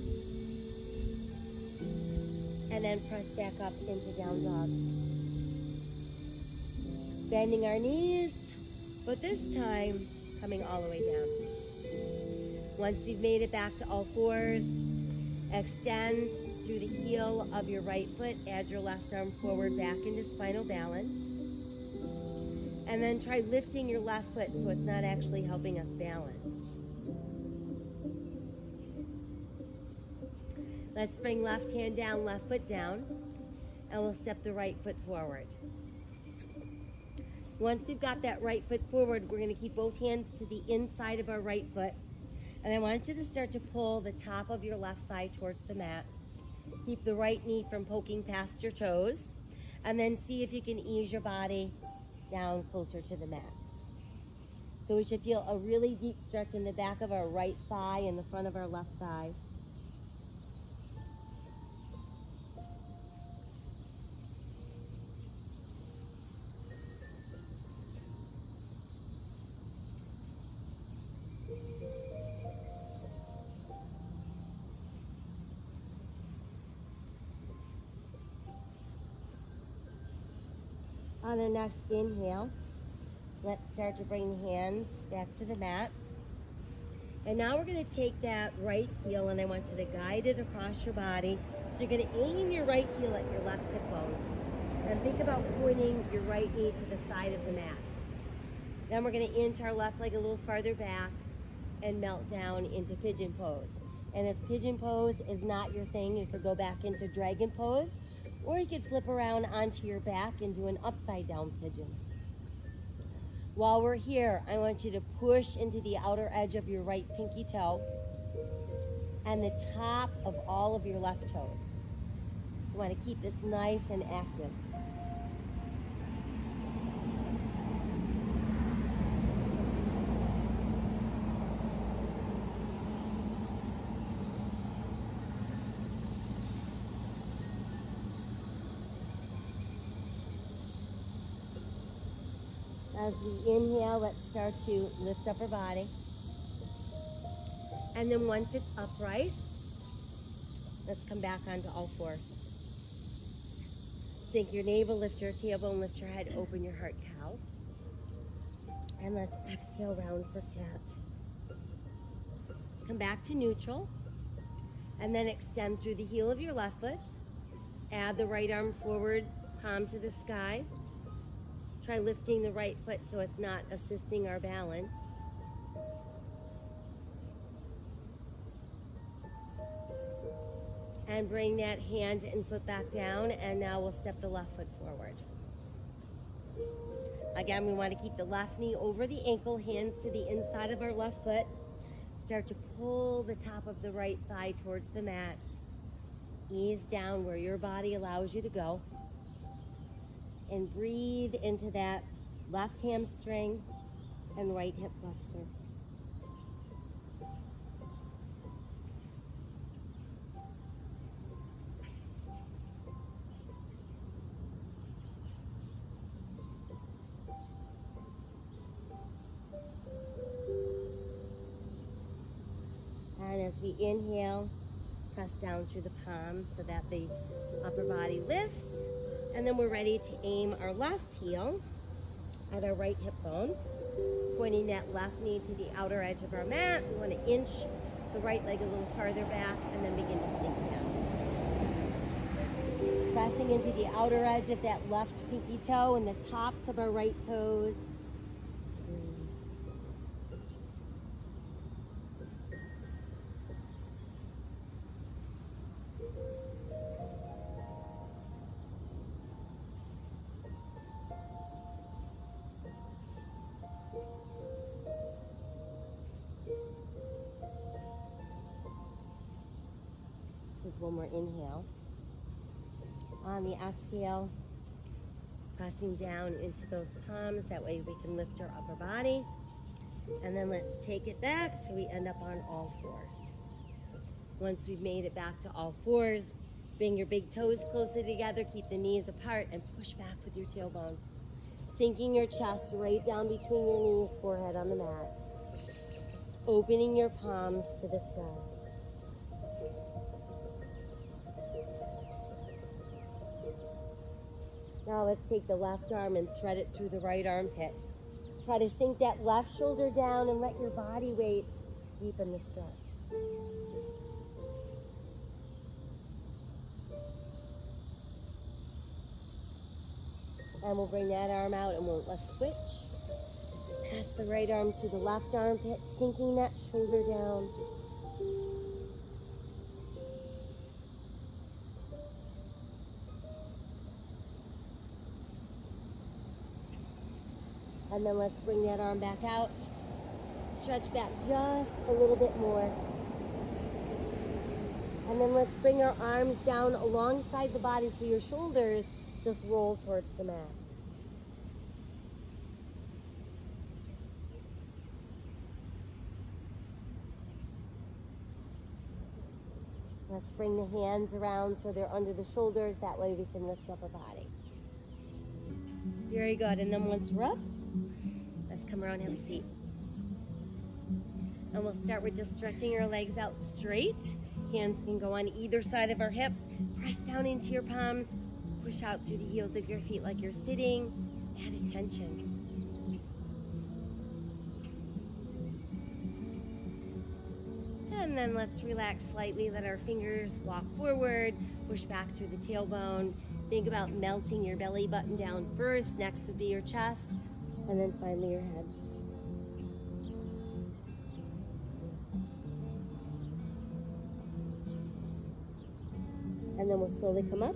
Speaker 1: And then press back up into down dog. Bending our knees, but this time coming all the way down. Once you've made it back to all fours, extend through the heel of your right foot, add your left arm forward back into spinal balance. And then try lifting your left foot so it's not actually helping us balance. Let's bring left hand down, left foot down, and we'll step the right foot forward. Once you've got that right foot forward, we're going to keep both hands to the inside of our right foot. And I want you to start to pull the top of your left thigh towards the mat. Keep the right knee from poking past your toes. And then see if you can ease your body down closer to the mat. So we should feel a really deep stretch in the back of our right thigh and the front of our left thigh. On the next inhale, let's start to bring the hands back to the mat. And now we're going to take that right heel and I want you to guide it across your body. So you're going to aim your right heel at your left hip bone. And think about pointing your right knee to the side of the mat. Then we're going to inch our left leg a little farther back and melt down into pigeon pose. And if pigeon pose is not your thing, you could go back into dragon pose. Or you could flip around onto your back and do an upside down pigeon. While we're here, I want you to push into the outer edge of your right pinky toe and the top of all of your left toes. So you want to keep this nice and active. As we inhale, let's start to lift up our body. And then once it's upright, let's come back onto all fours. Sink your navel, lift your tailbone, lift your head, open your heart, cow. And let's exhale, round for cat. Let's come back to neutral. And then extend through the heel of your left foot. Add the right arm forward, palm to the sky. Try lifting the right foot so it's not assisting our balance. And bring that hand and foot back down, and now we'll step the left foot forward. Again, we want to keep the left knee over the ankle, hands to the inside of our left foot. Start to pull the top of the right thigh towards the mat. Ease down where your body allows you to go. And breathe into that left hamstring and right hip flexor. And as we inhale, press down through the palms so that the upper body lifts. And then we're ready to aim our left heel at our right hip bone, pointing that left knee to the outer edge of our mat. We want to inch the right leg a little farther back and then begin to sink down. Pressing into the outer edge of that left pinky toe and the tops of our right toes. One more inhale. On the exhale, pressing down into those palms. That way we can lift our upper body. And then let's take it back so we end up on all fours. Once we've made it back to all fours, bring your big toes closer together, keep the knees apart, and push back with your tailbone. Sinking your chest right down between your knees, forehead on the mat. Opening your palms to the sky. Now let's take the left arm and thread it through the right armpit. Try to sink that left shoulder down and let your body weight deepen the stretch. And we'll bring that arm out and let's switch. Pass the right arm to the left armpit, sinking that shoulder down. And then let's bring that arm back out. Stretch back just a little bit more. And then let's bring our arms down alongside the body so your shoulders just roll towards the mat. Let's bring the hands around so they're under the shoulders. That way we can lift up our body. Very good. And then once we're up, let's come around and have a seat. And we'll start with just stretching our legs out straight. Hands can go on either side of our hips. Press down into your palms. Push out through the heels of your feet like you're sitting. Add attention. And then let's relax slightly. Let our fingers walk forward. Push back through the tailbone. Think about melting your belly button down first. Next would be your chest. And then finally your head. And then we'll slowly come up.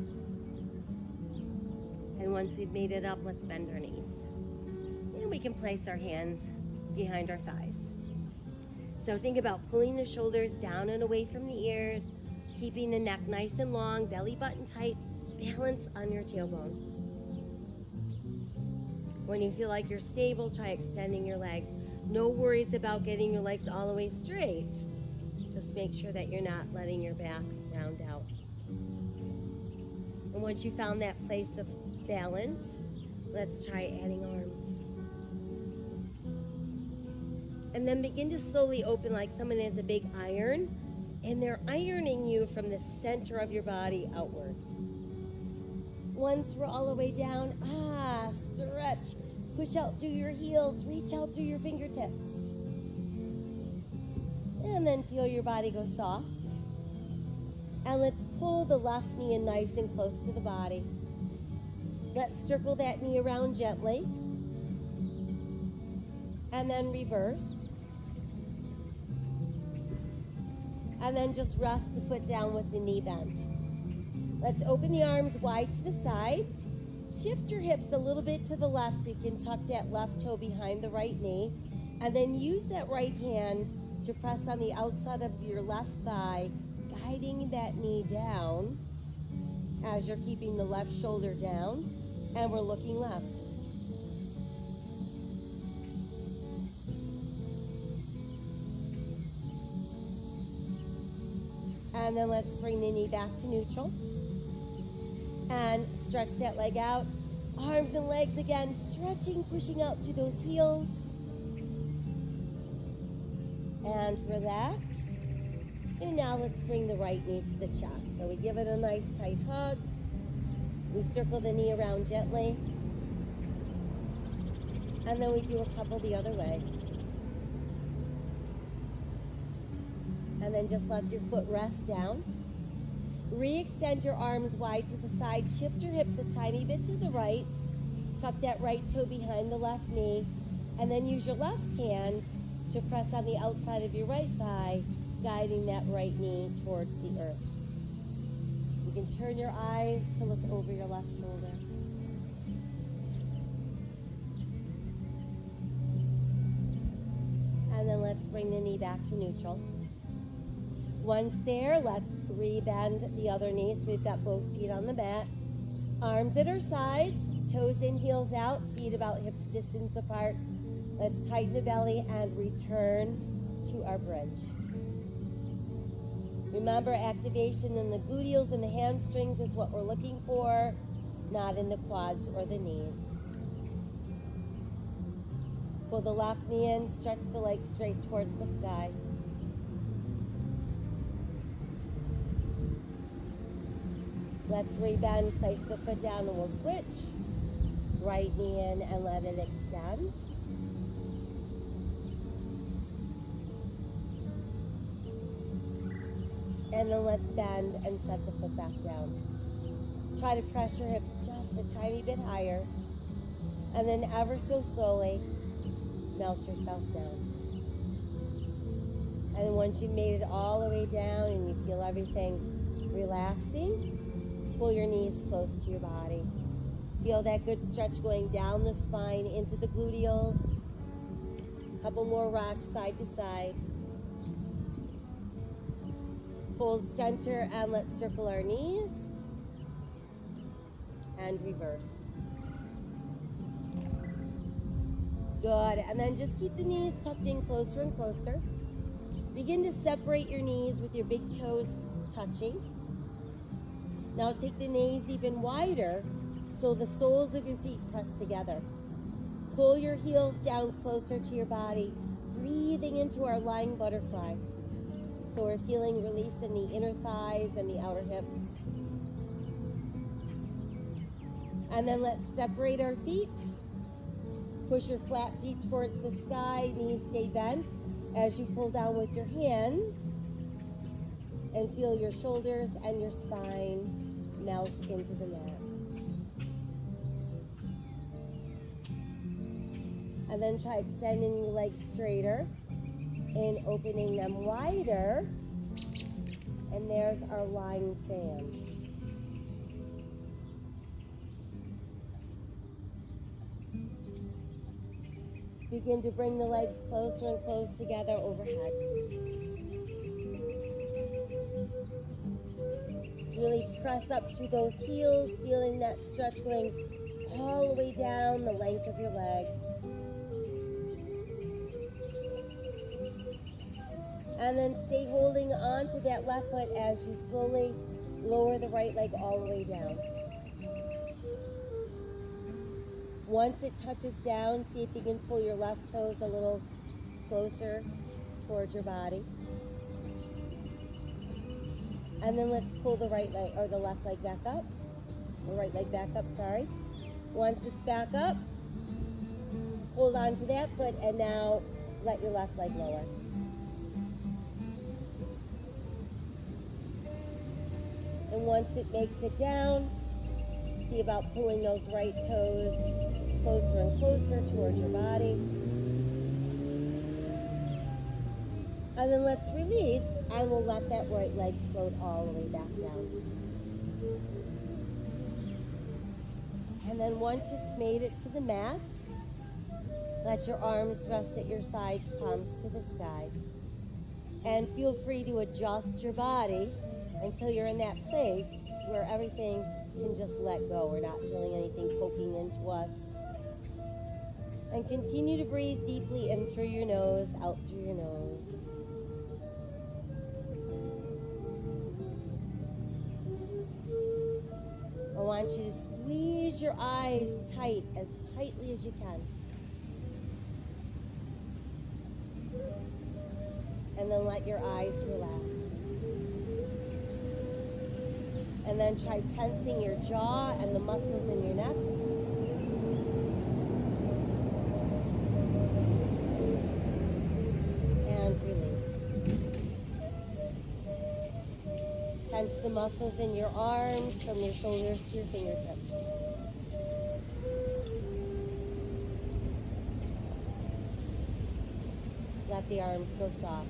Speaker 1: And once we've made it up, let's bend our knees. And we can place our hands behind our thighs. So think about pulling the shoulders down and away from the ears, keeping the neck nice and long, belly button tight, balance on your tailbone. When you feel like you're stable, try extending your legs. No worries about getting your legs all the way straight. Just make sure that you're not letting your back round out. And once you found that place of balance, let's try adding arms. And then begin to slowly open like someone has a big iron, and they're ironing you from the center of your body outward. Once we're all the way down, stretch. Push out through your heels, reach out through your fingertips. And then feel your body go soft. And let's pull the left knee in nice and close to the body. Let's circle that knee around gently. And then reverse. And then just rest the foot down with the knee bent. Let's open the arms wide to the side. Shift your hips a little bit to the left so you can tuck that left toe behind the right knee. And then use that right hand to press on the outside of your left thigh, guiding that knee down as you're keeping the left shoulder down. And we're looking left. And then let's bring the knee back to neutral. And stretch that leg out. Arms and legs again, stretching, pushing out through those heels. And relax. And now let's bring the right knee to the chest. So we give it a nice tight hug. We circle the knee around gently. And then we do a couple the other way. And then just let your foot rest down. Re-extend your arms wide to the side. Shift your hips a tiny bit to the right. Tuck that right toe behind the left knee. And then use your left hand to press on the outside of your right thigh, guiding that right knee towards the earth. You can turn your eyes to look over your left shoulder. And then let's bring the knee back to neutral. Once there, let's re-bend the other knee so we've got both feet on the mat. Arms at our sides, toes in, heels out, feet about hips distance apart. Let's tighten the belly and return to our bridge. Remember, activation in the gluteals and the hamstrings is what we're looking for, not in the quads or the knees. Pull the left knee in, stretch the legs straight towards the sky. Let's rebend, place the foot down, and we'll switch. Right knee in and let it extend. And then let's bend and set the foot back down. Try to press your hips just a tiny bit higher. And then ever so slowly, melt yourself down. And then once you've made it all the way down and you feel everything relaxing, pull your knees close to your body. Feel that good stretch going down the spine into the gluteals. Couple more rocks side to side. Hold center and let's circle our knees. And reverse. Good, and then just keep the knees tucked in closer and closer. Begin to separate your knees with your big toes touching. Now take the knees even wider so the soles of your feet press together. Pull your heels down closer to your body, breathing into our lying butterfly. So we're feeling release in the inner thighs and the outer hips. And then let's separate our feet. Push your flat feet towards the sky, knees stay bent as you pull down with your hands. And feel your shoulders and your spine melt into the mat. And then try extending your legs straighter and opening them wider. And there's our lying fan. Begin to bring the legs closer and close together overhead. Really press up through those heels, feeling that stretch going all the way down the length of your legs. And then stay holding on to that left foot as you slowly lower the right leg all the way down. Once it touches down, see if you can pull your left toes a little closer towards your body. And then let's pull the right leg or the left leg back up. The right leg back up, sorry. Once it's back up, hold on to that foot and now let your left leg lower. And once it makes it down, see about pulling those right toes closer and closer towards your body. And then let's release and we'll let that right leg float all the way back down. And then once it's made it to the mat, let your arms rest at your sides, palms to the sky. And feel free to adjust your body until you're in that place where everything can just let go. We're not feeling anything poking into us. And continue to breathe deeply in through your nose, out through your nose. I want you to squeeze your eyes tight, as tightly as you can. And then let your eyes relax. And then try tensing your jaw and the muscles in your neck. And release. Tense the muscles in your arms from your shoulders to your fingertips. Let the arms go soft.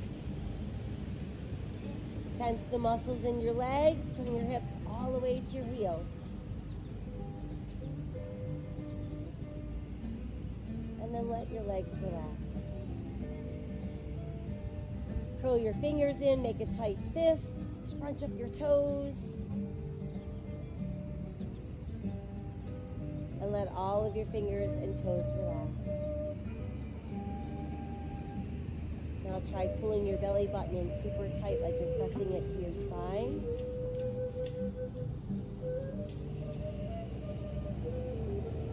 Speaker 1: Tense the muscles in your legs from your hips all the way to your heels. And then let your legs relax. Curl your fingers in, make a tight fist, scrunch up your toes. And let all of your fingers and toes relax. Now try pulling your belly button in super tight like you're pressing it to your spine.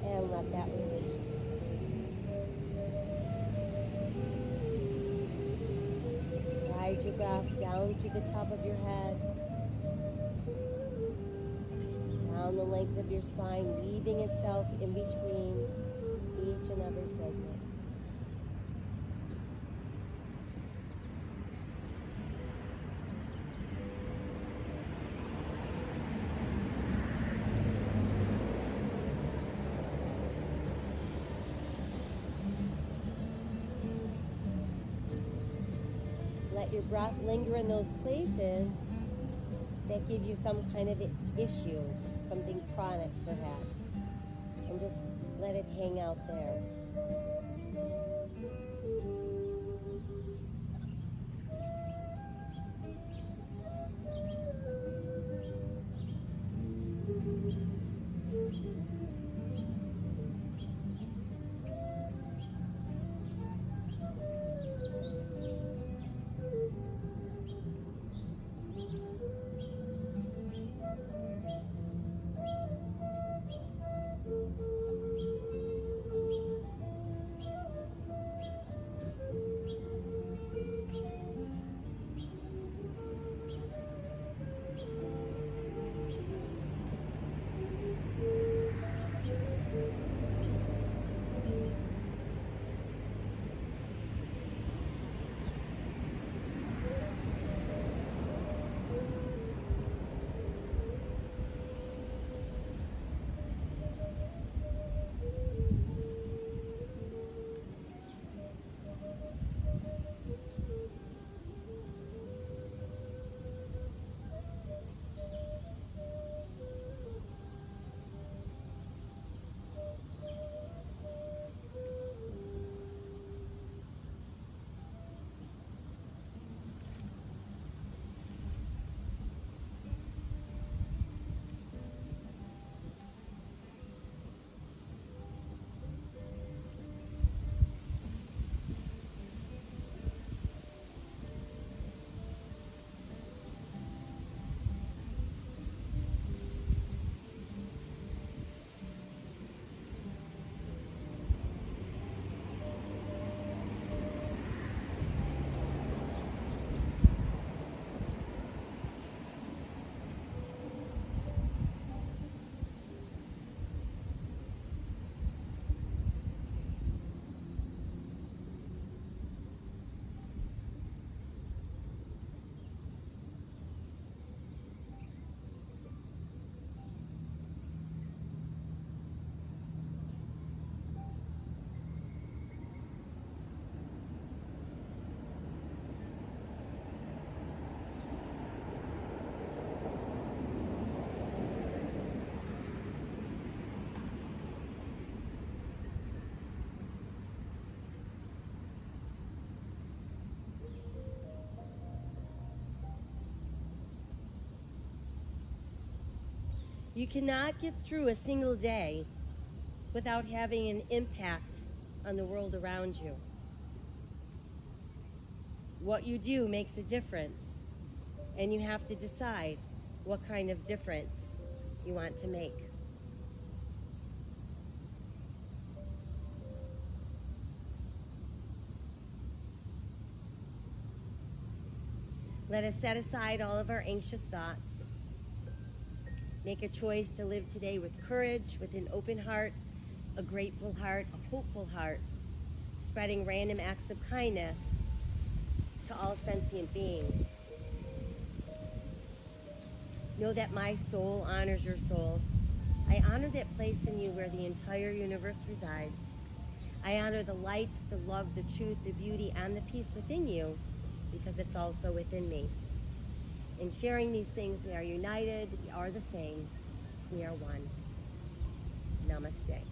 Speaker 1: And let that relax. Guide your breath down to the top of your head. down the length of your spine, weaving itself in between each and every segment. Let your breath linger in those places that give you some kind of issue, something chronic perhaps, and just let it hang out there. You cannot get through a single day without having an impact on the world around you. What you do makes a difference, and you have to decide what kind of difference you want to make. Let us set aside all of our anxious thoughts. Make a choice to live today with courage, with an open heart, a grateful heart, a hopeful heart, spreading random acts of kindness to all sentient beings. Know that my soul honors your soul. I honor that place in you where the entire universe resides. I honor the light, the love, the truth, the beauty, and the peace within you because it's also within me. In sharing these things, we are united, we are the same, we are one. Namaste.